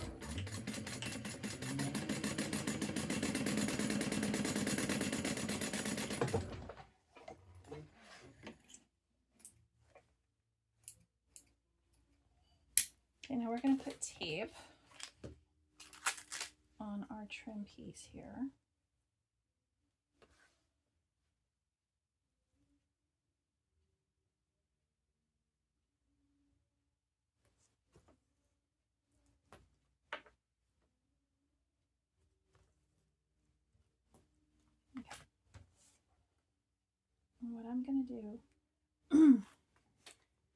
Speaker 1: Okay, now we're going to put tape on our trim piece here. what I'm going to do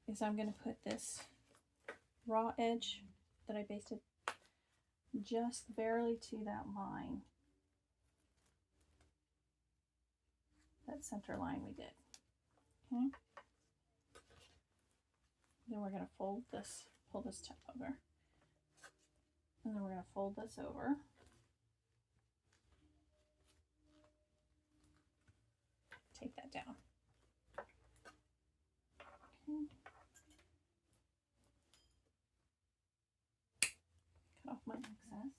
Speaker 1: is I'm going to put this raw edge that I basted just barely to that line, that center line we did. Okay. Then we're going to fold this, pull this tip over, and then we're going to fold this over. Take that down. Okay. Cut off my excess.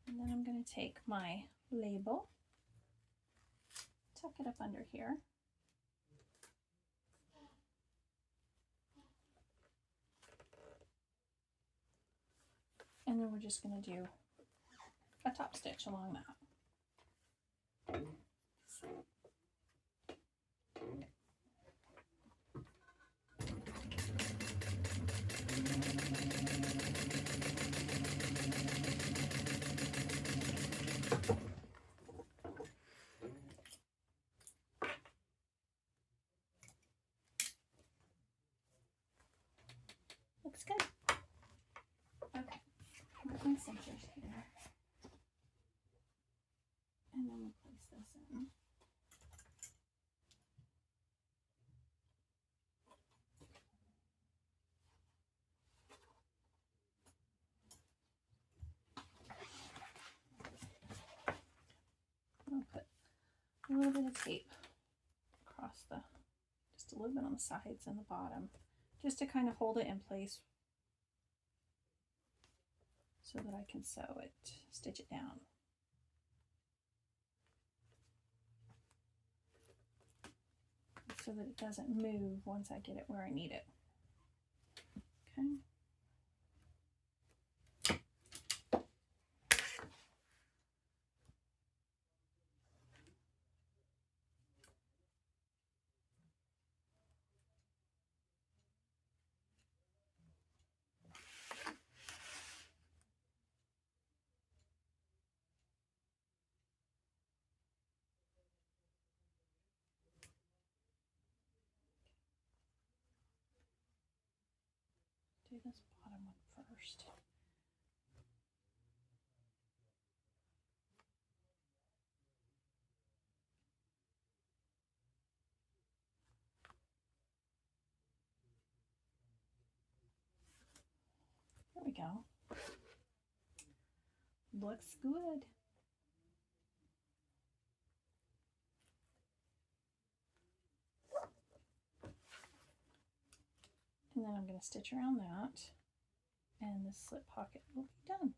Speaker 1: And then I'm going to take my label, tuck it up under here. And then we're just going to do a top stitch along that. Looks good. Okay, put my centers here. And then we'll place this in. I'll put a little bit of tape across the, just a little bit on the sides and the bottom, just to kind of hold it in place so that I can sew it, stitch it down. So that it doesn't move once I get it where I need it. Okay. Do this bottom one first. There we go. Looks good. And then I'm going to stitch around that, and this slip pocket will be done.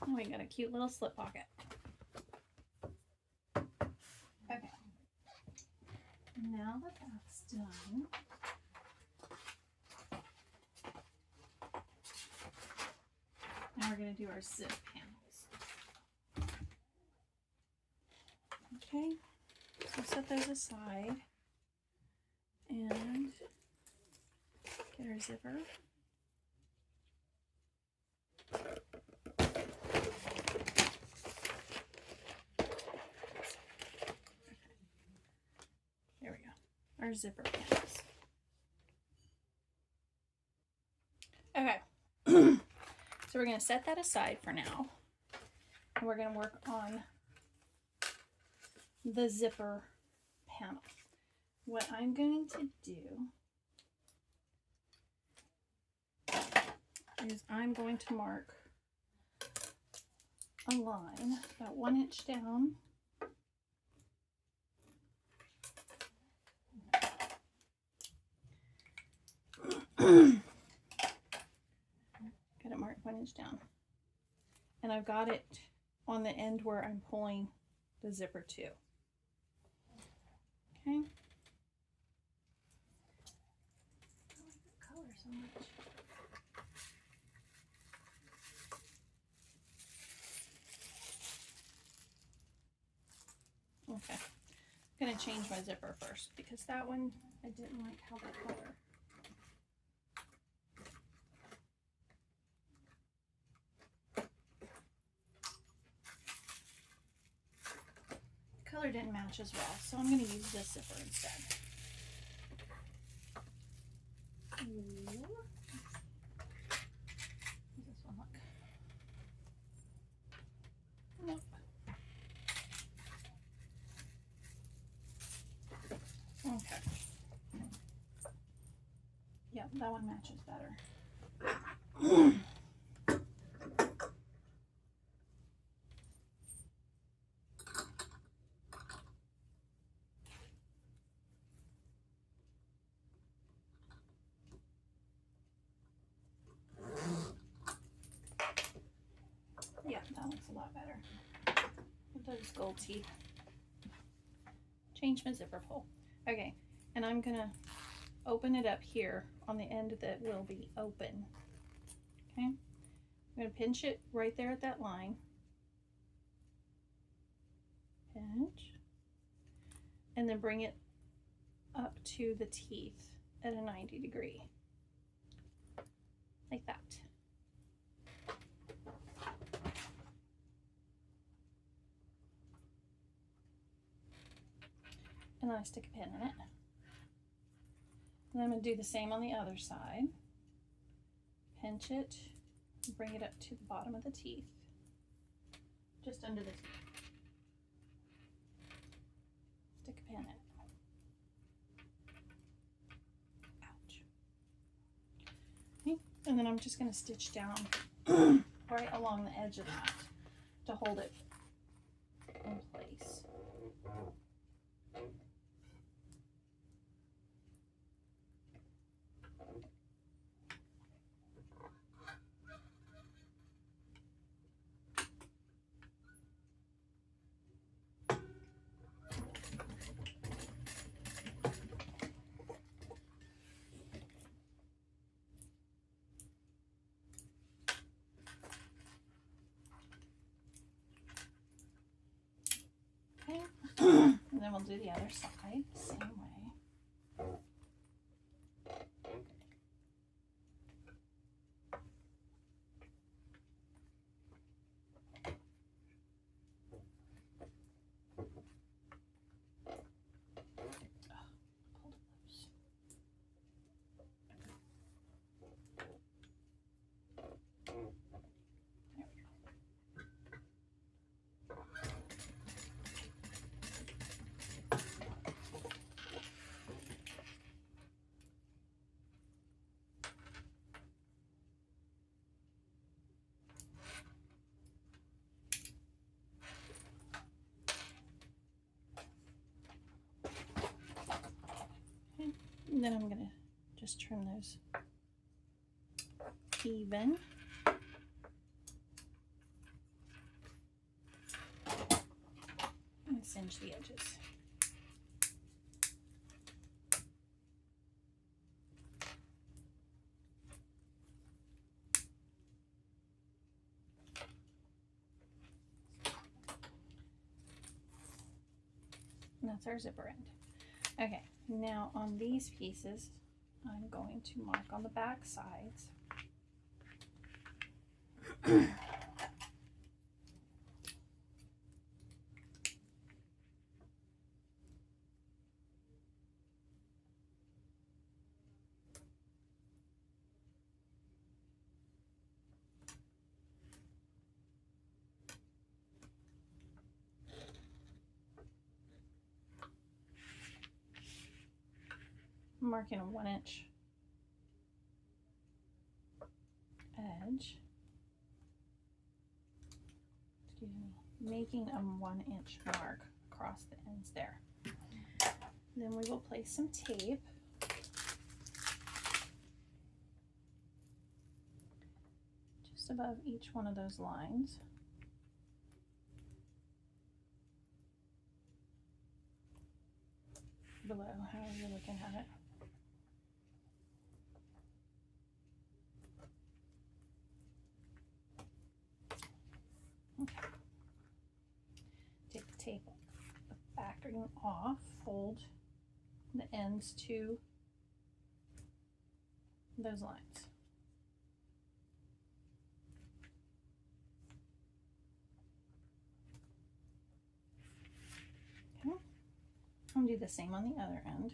Speaker 1: And we got a cute little slip pocket. Okay. Now that that's done, now we're going to do our zip panels. Okay, so set those aside and get our zipper. There we go, our zipper panels. Okay, so we're going to set that aside for now, and we're going to work on the zipper panel. What I'm going to do is I'm going to mark a line about 1 inch down. Got it marked 1 inch down. And I've got it on the end where I'm pulling the zipper to. Okay. I like that color so much. Okay. I'm going to change my zipper first because that one, I didn't like how that color. Color didn't match as well, so I'm going to use this zipper instead. Ooh. How does this one look? Nope. Okay. Yeah, that one matches better. Yeah, that looks a lot better with those gold teeth. Change my zipper pull. Okay, and I'm gonna open it up here on the end that will be open. Okay, I'm gonna pinch it right there at that line. Pinch, and then bring it up to the teeth at a 90 degree, like that. And then I stick a pin in it. And I'm going to do the same on the other side. Pinch it, and bring it up to the bottom of the teeth, just under the teeth. Stick a pin in it. Ouch. Okay. And then I'm just going to stitch down right along the edge of that to hold it in place. And then we'll do the other side the same way. And then I'm going to just trim those even. And cinch the edges. And that's our zipper end. Okay, now on these pieces, I'm going to mark on the back sides. I'm marking a 1 inch edge making a 1-inch mark across the ends there. Then we will place some tape. Just above each one of those lines. Below, however you're looking at it. Okay. Take the tape, the backing off, fold the ends to those lines. Okay. I'm gonna do the same on the other end.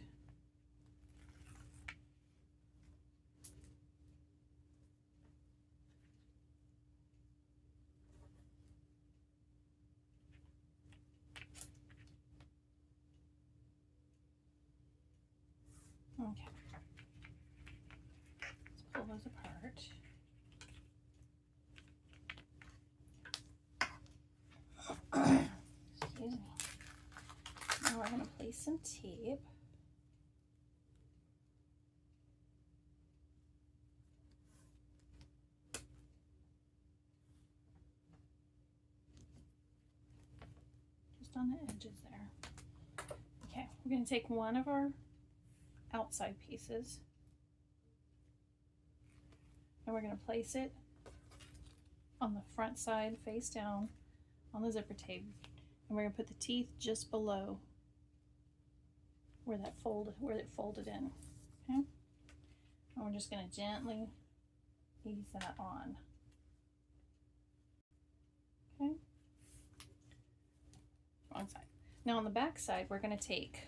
Speaker 1: Okay. Let's pull those apart. Excuse me. Now we're going to place some tape. Just on the edges there. Okay, we're going to take one of our outside pieces and we're going to place it on the front side face down on the zipper tape, and we're going to put the teeth just below where it folded in. Okay, and we're just going to gently ease that on. Okay, wrong side. Now on the back side we're going to take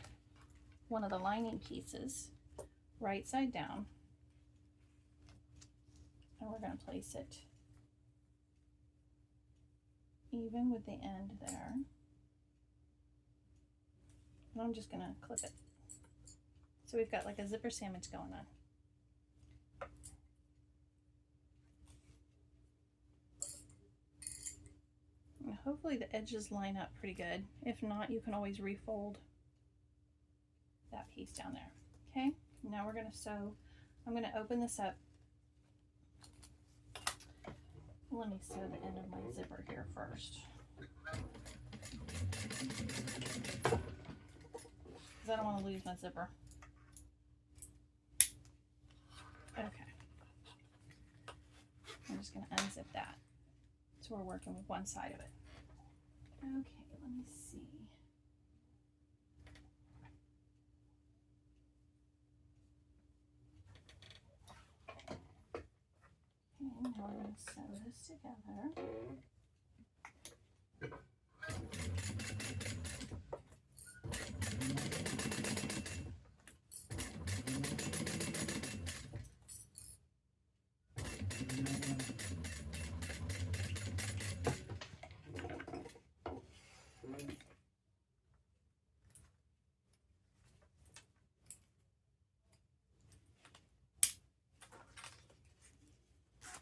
Speaker 1: one of the lining pieces right side down, and we're going to place it even with the end there, and I'm just going to clip it. So we've got like a zipper sandwich going on. And hopefully the edges line up pretty good. If not, you can always refold that piece down there. Okay, now we're going to sew. I'm going to open this up. Let me sew the end of my zipper here first, because I don't want to lose my zipper. Okay, I'm just going to unzip that. So we're working with one side of it. Okay, let me see. Okay, now we're going to sew this together.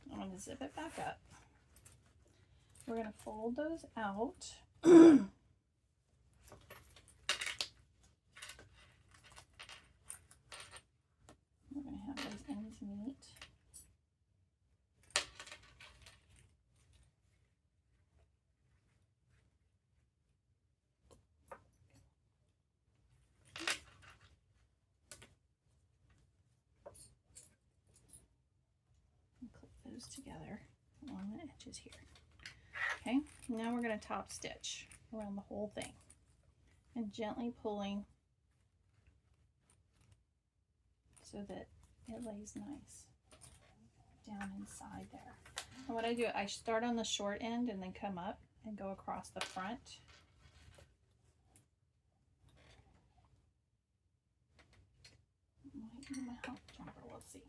Speaker 1: I'm going to zip it back up. We're going to fold those out. We're going to have those ends meet. Together along the edges here. Okay, now we're going to top stitch around the whole thing and gently pulling so that it lays nice down inside there. And what I do, I start on the short end and then come up and go across the front. Might need my hop jumper, we'll see.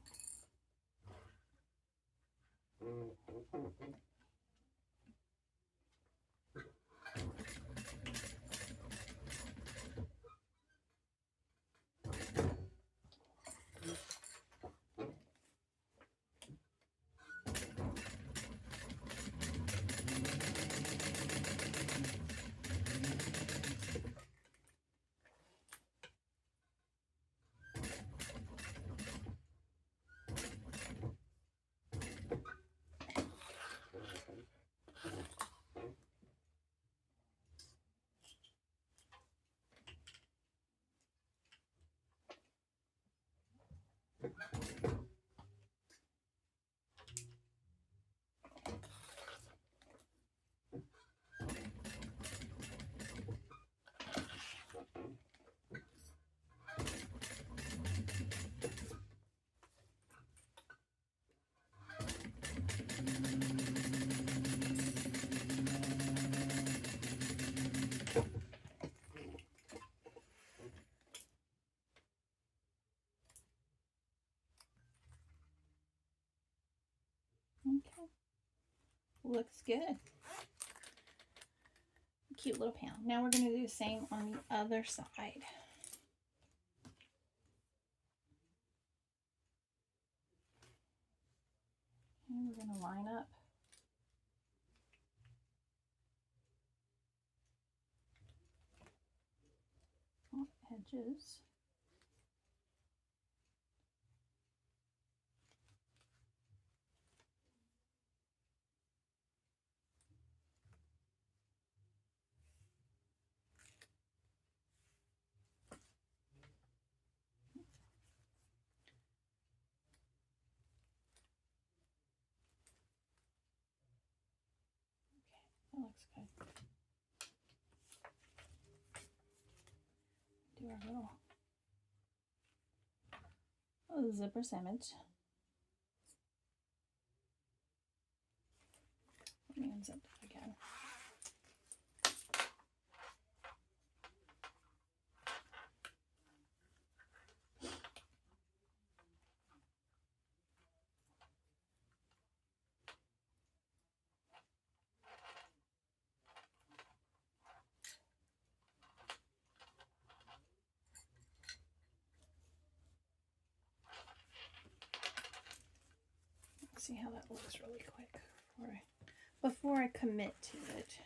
Speaker 1: Looks good. Cute little panel. Now we're going to do the same on the other side. And we're going to line up all the edges. That looks good. Do our little zipper sandwich. Let me unzip that again. See how that looks really quick before I commit to it.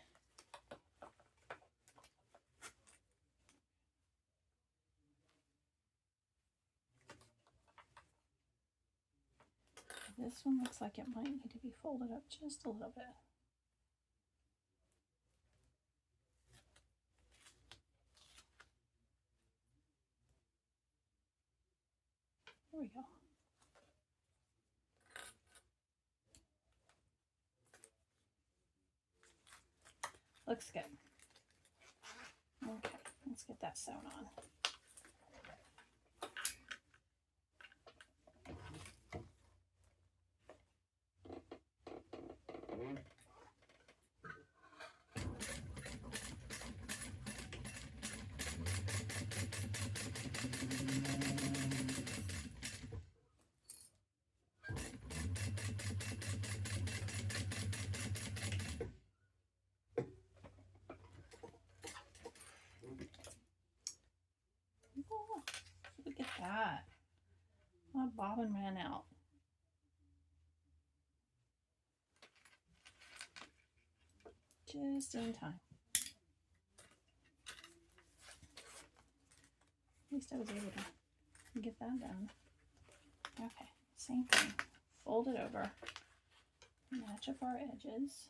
Speaker 1: This one looks like it might need to be folded up just a little bit. There we go. Looks good. Okay, let's get that sewn on. Look at that. My bobbin ran out. Just in time. At least I was able to get that done. Okay, same thing. Fold it over. Match up our edges.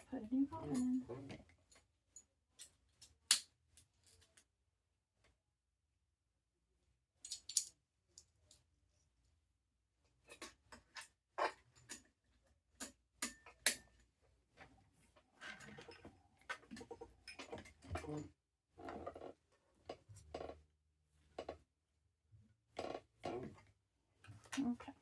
Speaker 1: Put a new bobbin in. Okay.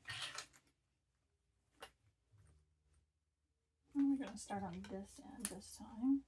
Speaker 1: And we're going to start on this end this time.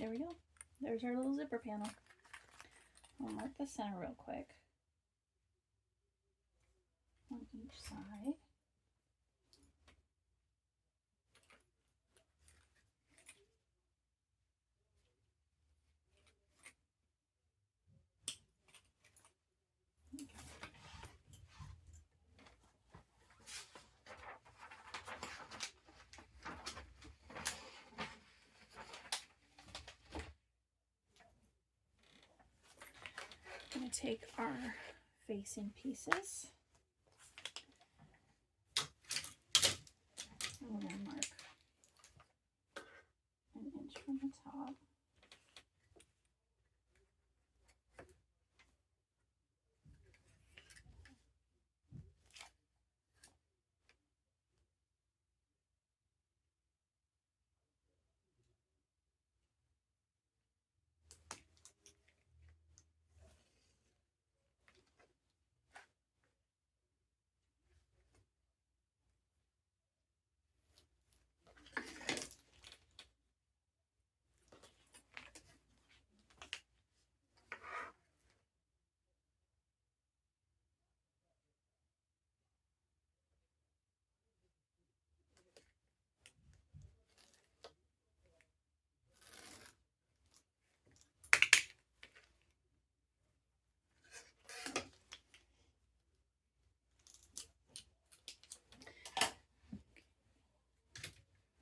Speaker 1: there we go. There's our little zipper panel. I'll mark the center real quick on each side. I'm going to take our facing pieces. And we're going to mark an inch from the top.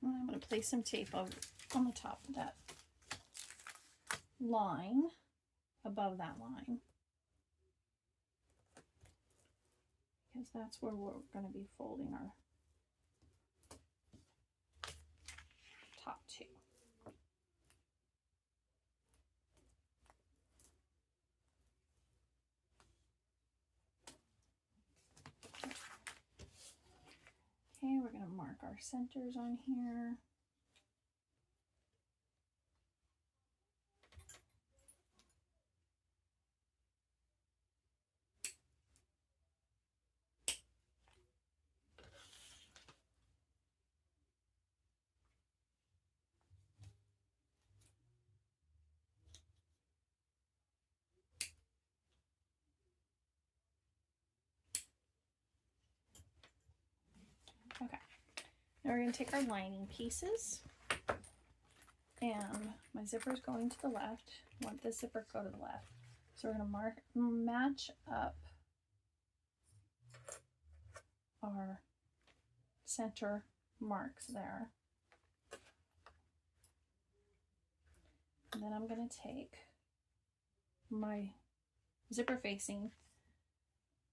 Speaker 1: I'm going to place some tape on the top of that line, above that line, because that's where we're going to be folding our top two. Okay, we're going to mark our centers on here. Okay, now we're going to take our lining pieces, and my zipper is going to the left. I want this zipper to go to the left. So we're going to match up our center marks there. And then I'm going to take my zipper facing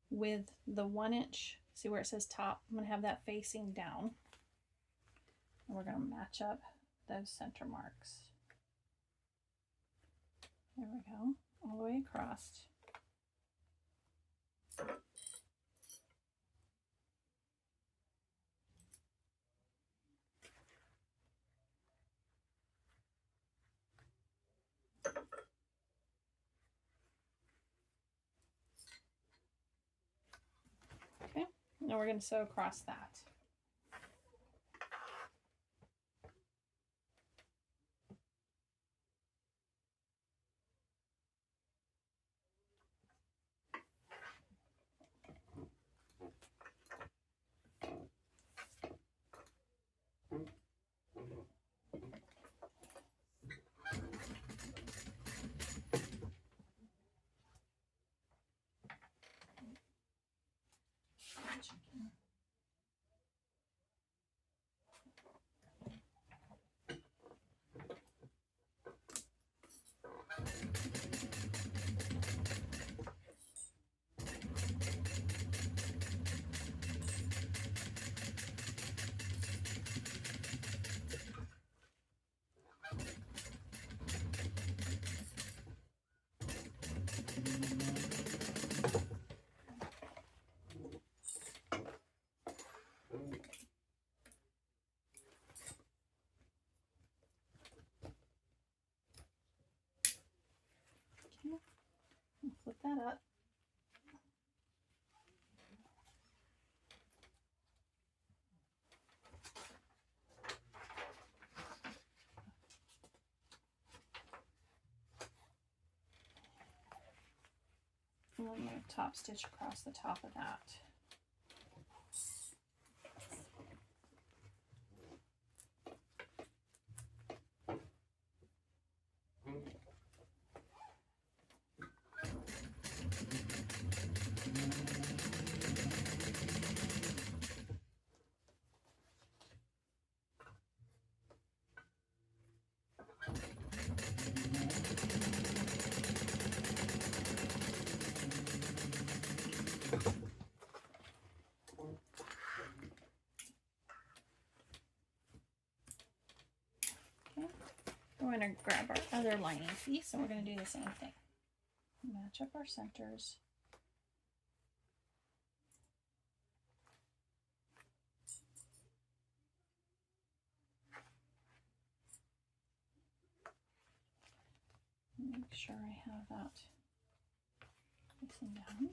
Speaker 1: with the 1 inch. See where it says top? I'm going to have that facing down. And we're going to match up those center marks. There we go. All the way across. Okay, now we're going to sew across that. And I'm going to top stitch across the top of that. We're going to grab our other lining piece and we're going to do the same thing. Match up our centers. Make sure I have that facing down.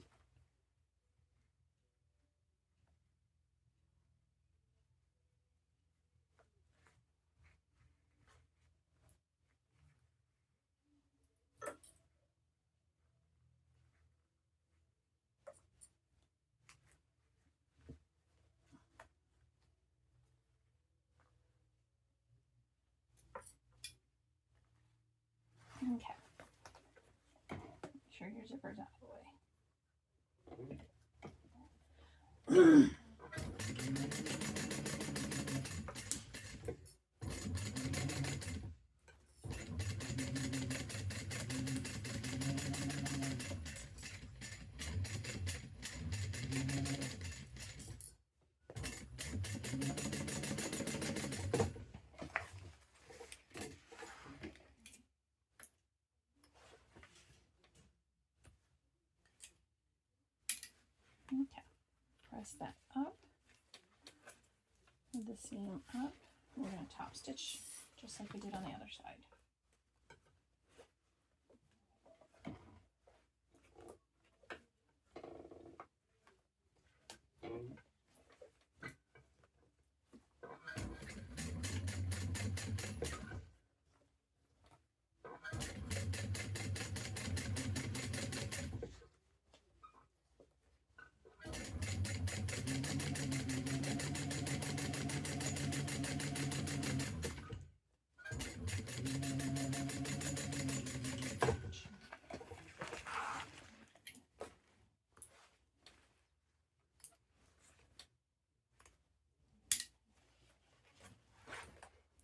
Speaker 1: Okay. Make sure your zipper's out of the way. Okay, press that up, with the seam up. We're going to top stitch just like we did on the other side.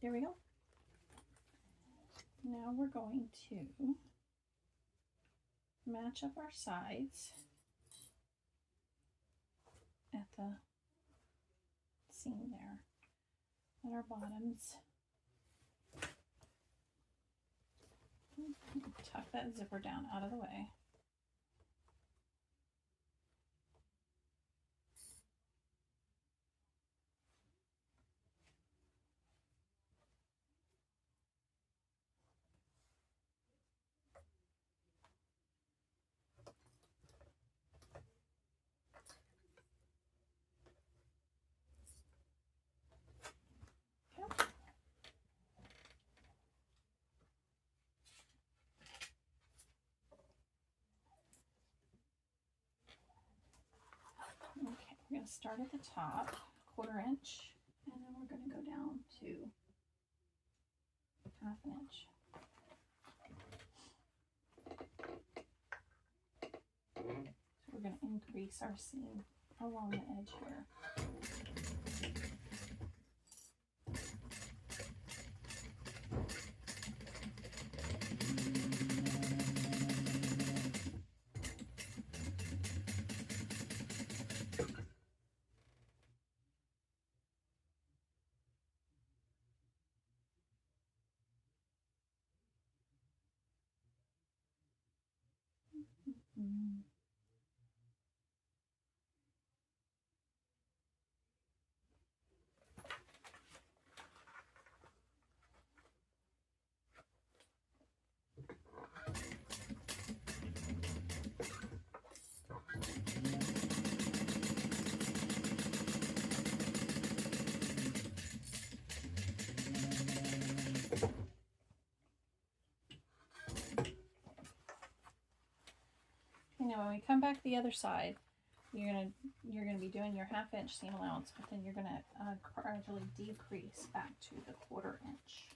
Speaker 1: There we go. Now we're going to match up our sides at the seam there, at our bottoms. Tuck that zipper down out of the way. Okay, we're going to start at the top, 1/4 inch, and then we're going to go down to 1/2 inch. So we're going to increase our seam along the edge here. Now when we come back the other side, you're gonna be doing your 1/2 inch seam allowance, but then you're gonna gradually decrease back to the 1/4 inch.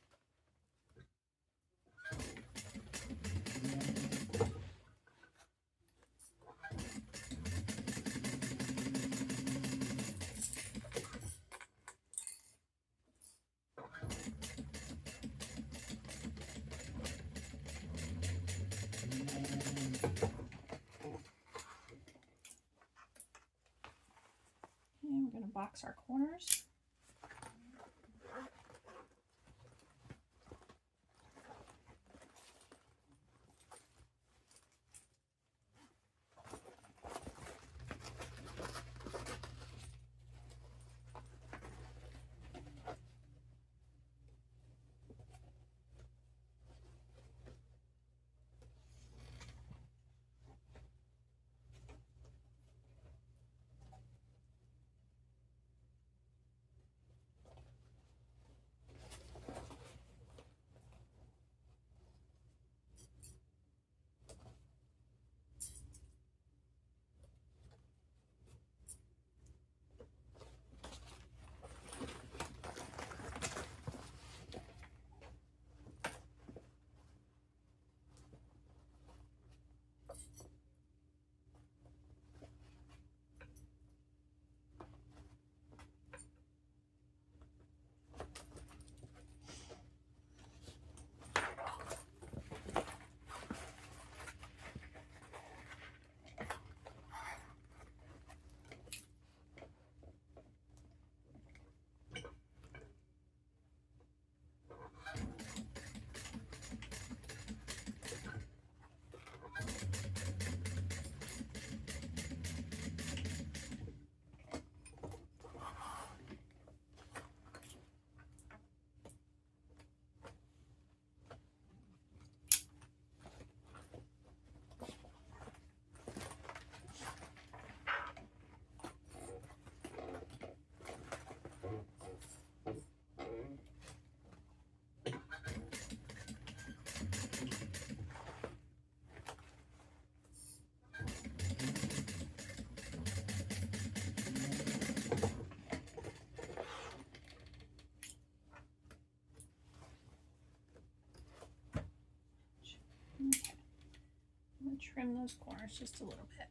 Speaker 1: And we're going to box our corners. Okay. I'm going to trim those corners just a little bit.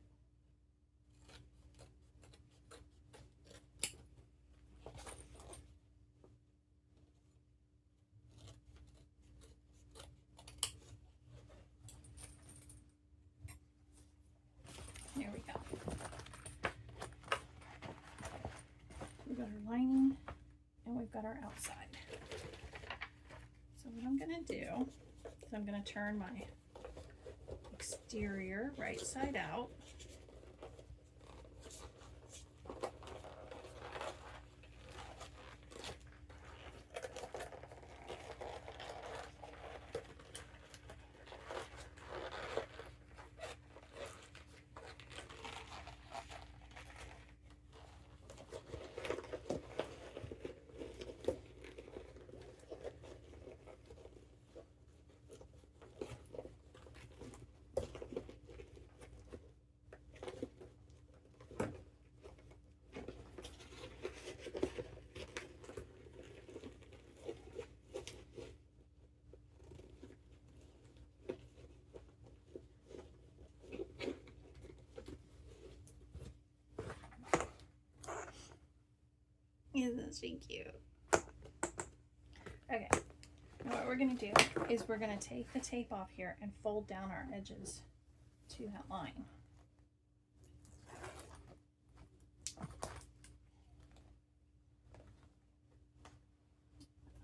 Speaker 1: There we go. We've got our lining and we've got our outside. So what I'm going to do is I'm going to turn my exterior right side out. Isn't she cute? Okay, now what we're going to do is we're going to take the tape off here and fold down our edges to that line.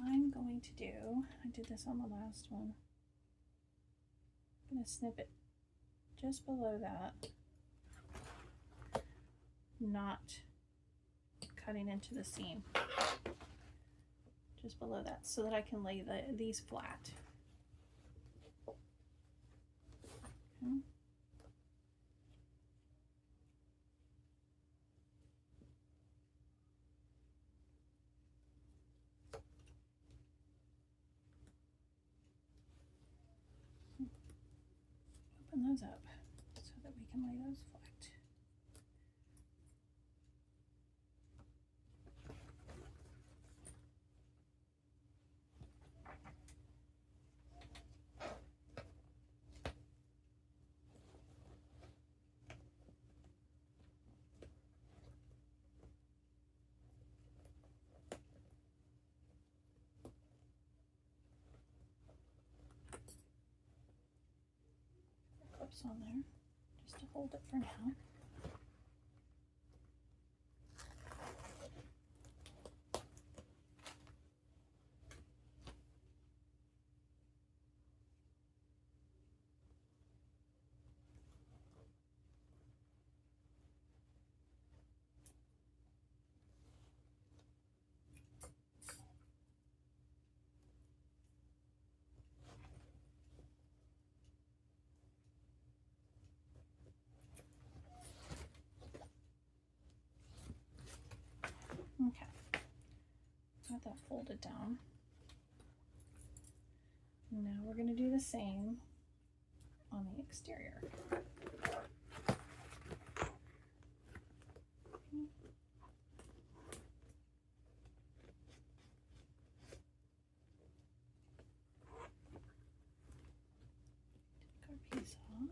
Speaker 1: I'm going to do, I did this on the last one, I'm going to snip it just below that, not cutting into the seam, just below that, so that I can lay these flat. Okay. Open those up so that we can lay those flat. Clips on there just to hold it for now. Okay, got that folded down. Now we're going to do the same on the exterior. Take our piece off.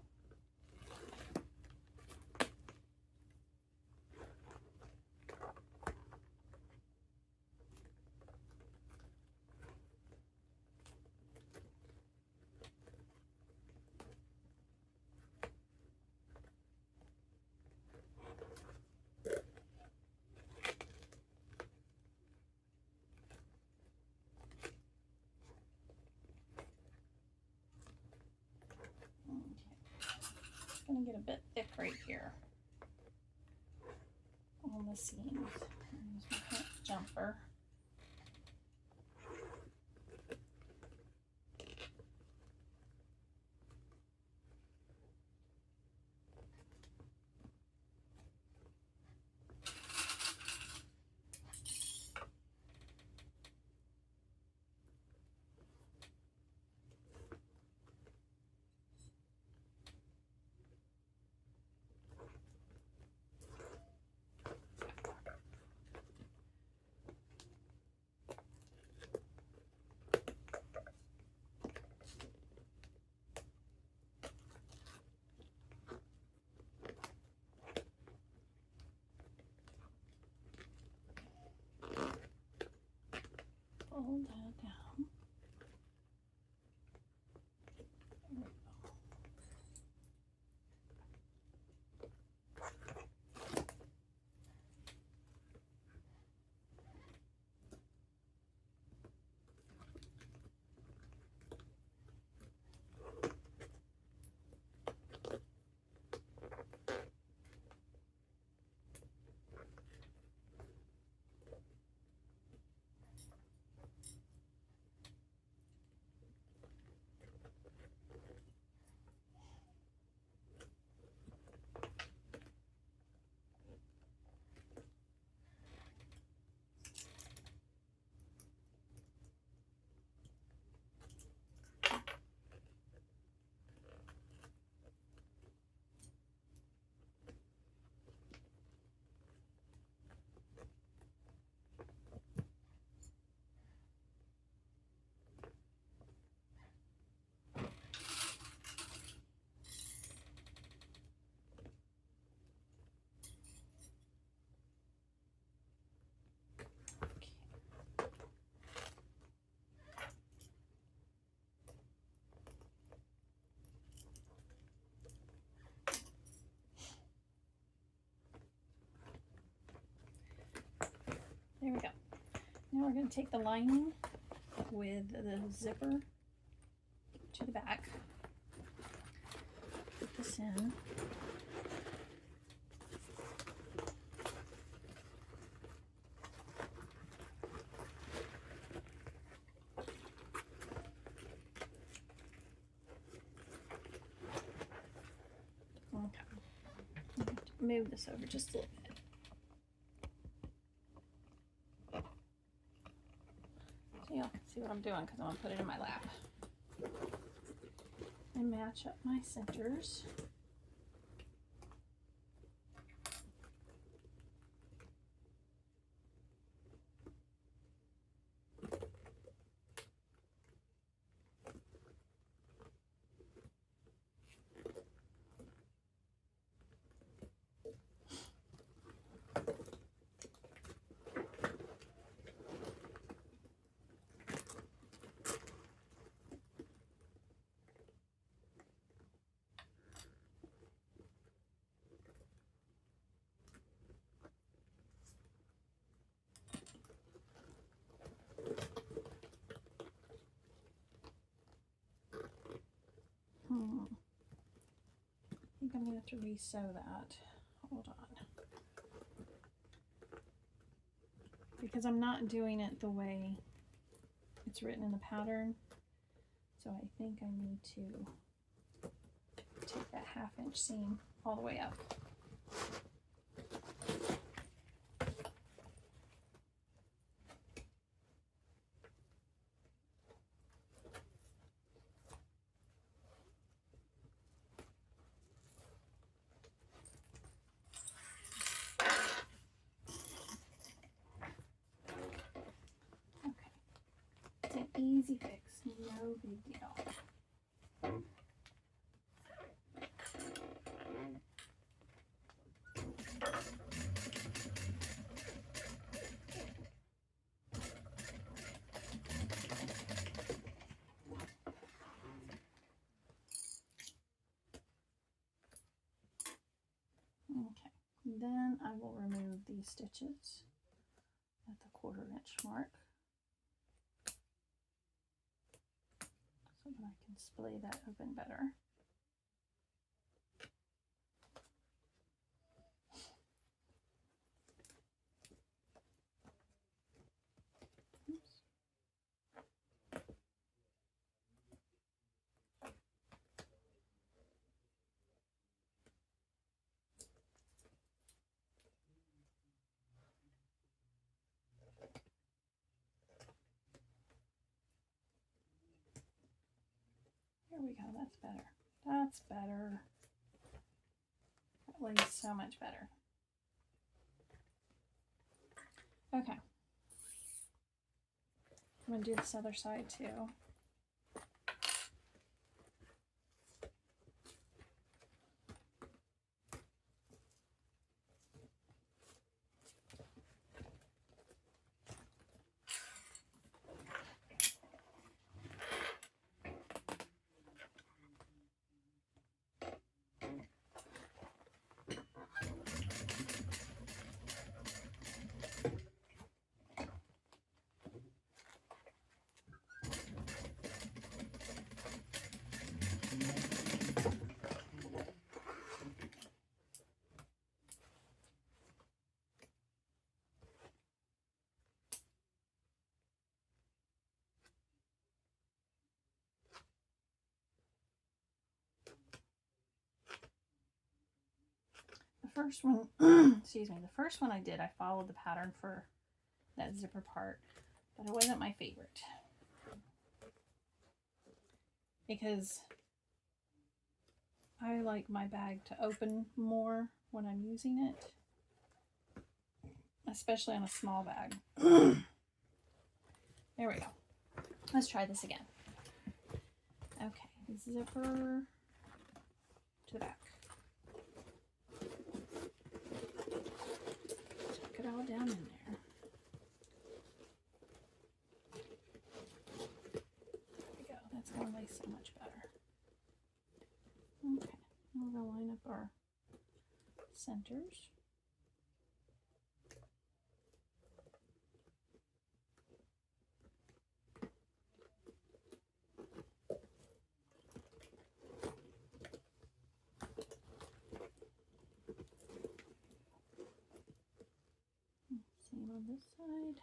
Speaker 1: Going to get a bit thick right here on the seams. Use my hip jumper. Fold that down. There we go. There we go. Now we're going to take the lining with the zipper to the back. Put this in. Okay. Move this over just a little bit. You'll see what I'm doing because I'm going to put it in my lap. And match up my centers. think I'm going to have to re-sew that. Hold on. Because I'm not doing it the way it's written in the pattern. So I think I need to take that 1/2 inch seam all the way up. Easy fix, no big deal. Okay, then I will remove these stitches at the 1/4 inch mark, so that I can splay that open better. Oops. There we go, that's better. That's better. That lays so much better. Okay. I'm going to do this other side too. First one, excuse me, the first one I did, I followed the pattern for that zipper part, but it wasn't my favorite because I like my bag to open more when I'm using it, especially on a small bag. There we go. Let's try this again. Okay, zipper to the back. It all down in there. There we go. That's going to lay so much better. Okay, we're going to line up our centers. Same on this side.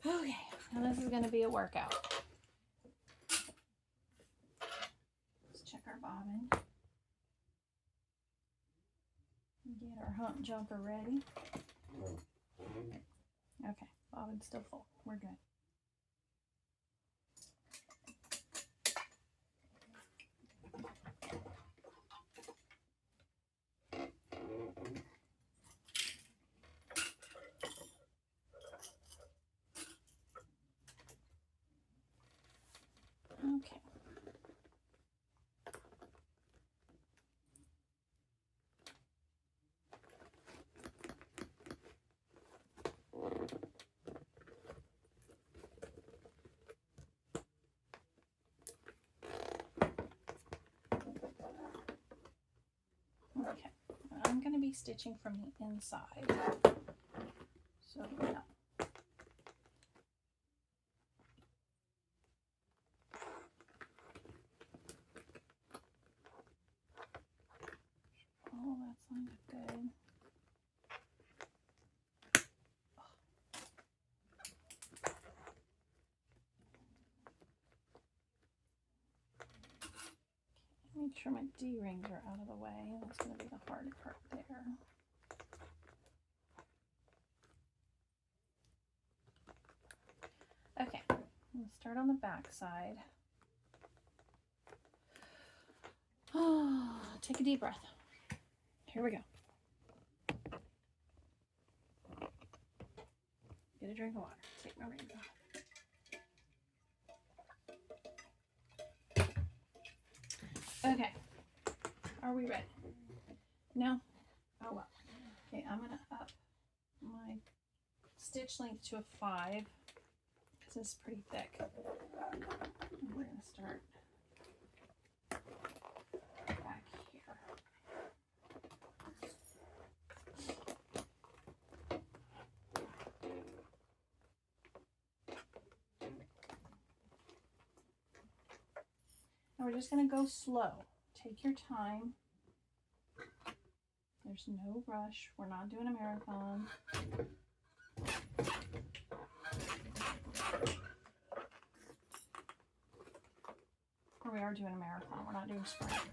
Speaker 1: Okay, now this is going to be a workout. Let's check our bobbin. Get our hump jumper ready. Okay, bobbin's still full. We're good. Okay. Okay, I'm going to be stitching from the inside. So, yeah. Oh, that's lined up good. Make sure my D-rings are out of the way. That's going to be the hard part there. Okay, I'm going to start on the back side. Oh, take a deep breath. Here we go. Get a drink of water. Take my rings off. Okay, are we ready? No? Oh well. Okay, I'm going to up my stitch length to a 5 because it's pretty thick. And we're going to start back here. Now we're just going to go slow. Take your time. There's no rush. We're not doing a marathon. Or we are doing a marathon. We're not doing a sprint.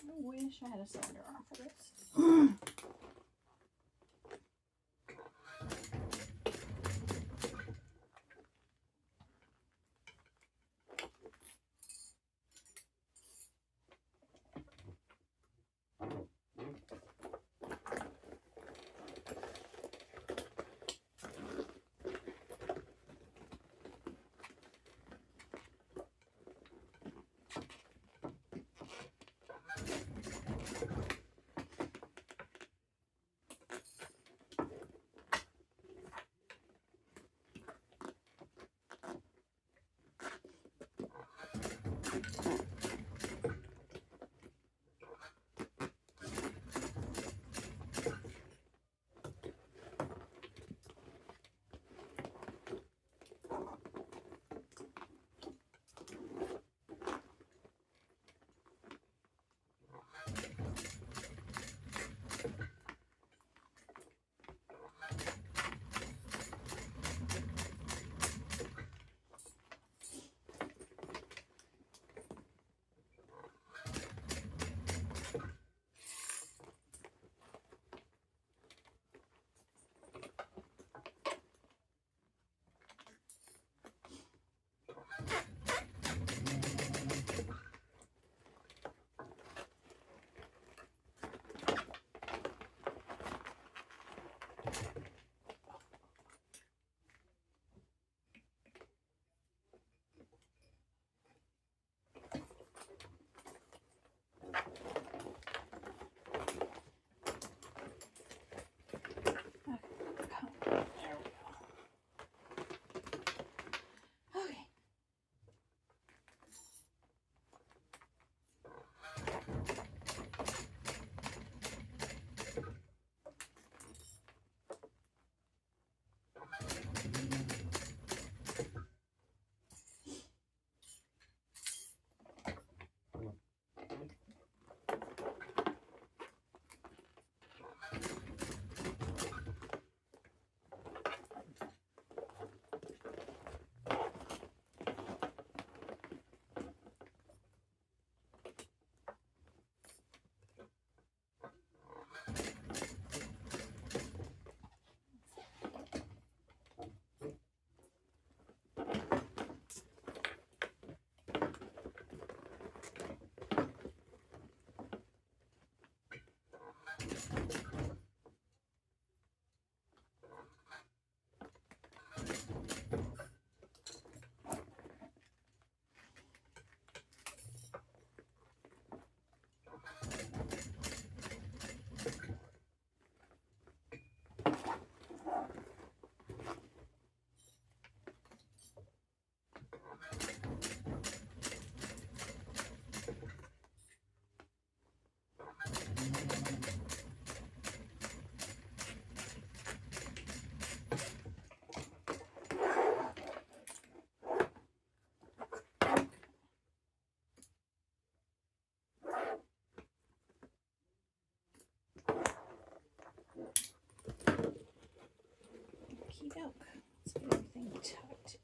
Speaker 1: I wish I had a cylinder arm for this.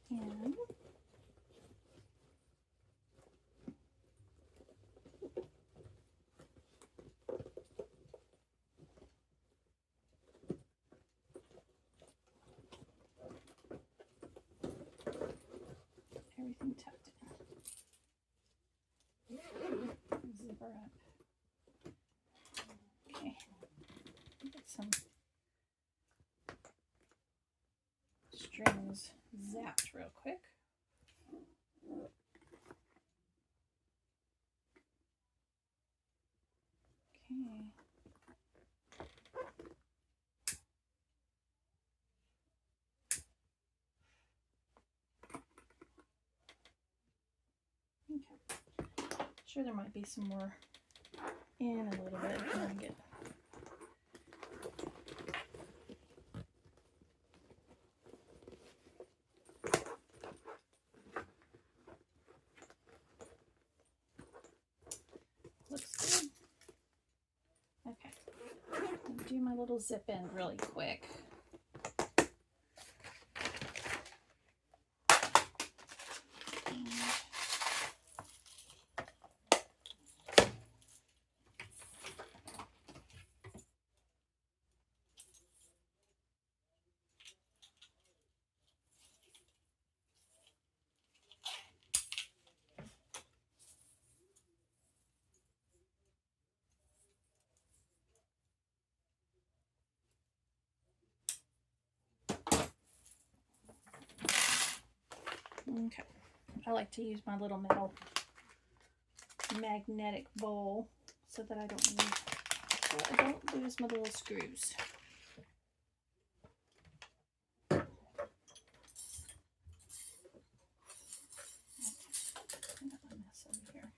Speaker 1: And everything tucked in. Zipper up. Okay. Get some strings zapped real quick. Okay. Okay. Sure, there might be some more in a little bit. I'm gonna get looks good. Okay. I'll do my little zip end really quick. Okay, I like to use my little metal magnetic bowl so that I don't lose my little screws. I got my mess over here.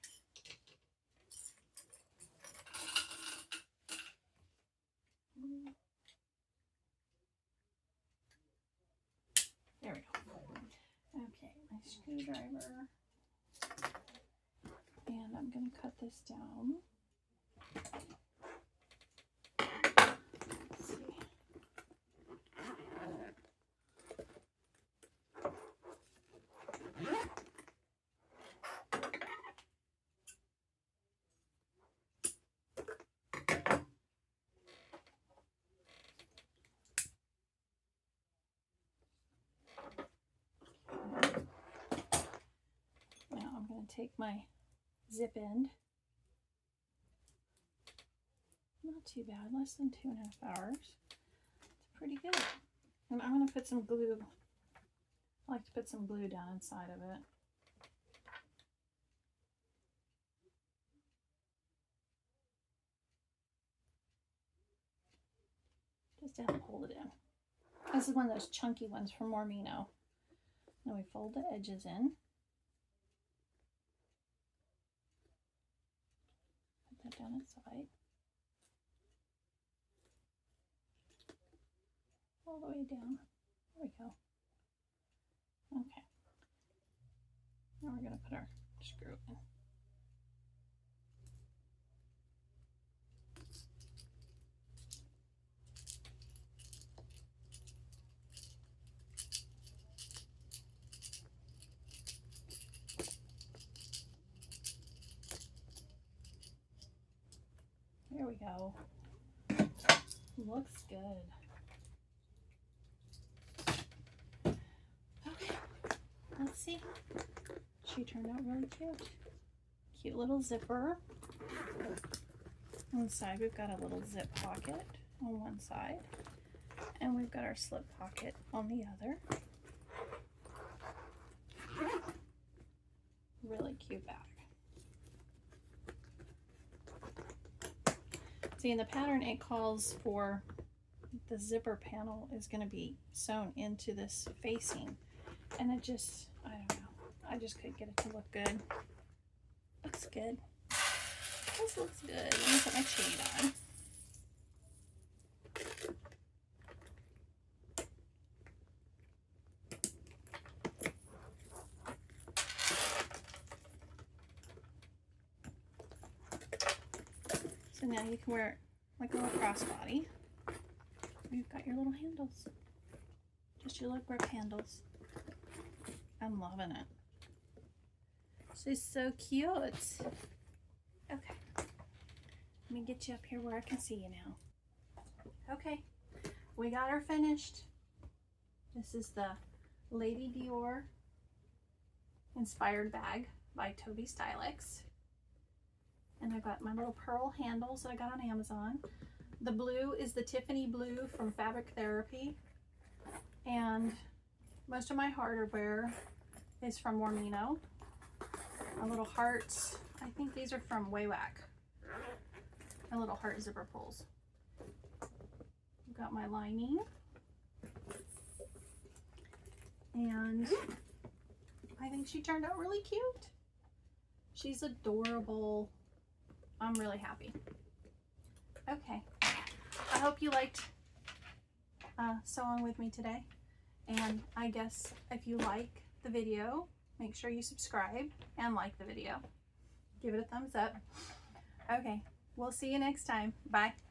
Speaker 1: There we go. Okay, my screwdriver. And I'm going to cut this down. Let's see. Now I'm going to take my zip end. Not too bad, less than 2.5 hours. It's pretty good. And I'm going to put some glue. I like to put some glue down inside of it. Just to help hold it in. This is one of those chunky ones from Mormino. Then we fold the edges in. Put that down inside. All the way down. There we go. Okay. Now we're going to put our screw in. There we go. Looks good. Okay, let's see. She turned out really cute. Cute little zipper. On the side, we've got a little zip pocket on one side, and we've got our slip pocket on the other. Really cute bag. See, in the pattern, it calls for the zipper panel is going to be sewn into this facing, and it just, I don't know, I just couldn't get it to look good. Looks good. This looks good. Let me put my shade on. So now you can wear it like a little crossbody. You've got your little handles. Just your little grip handles. I'm loving it. She's so cute. Okay. Let me get you up here where I can see you now. Okay. We got her finished. This is the Lady Dior inspired bag by Tobi Stylx. And I've got my little pearl handles that I got on Amazon. The blue is the Tiffany blue from Fabric Therapy. And most of my hardware is from Mormino. My little hearts, I think these are from Waywack. My little heart zipper pulls. I've got my lining. And I think she turned out really cute. She's adorable. I'm really happy. Okay. I hope you liked sewing with me today. And I guess if you like the video, make sure you subscribe and like the video. Give it a thumbs up. Okay. We'll see you next time. Bye.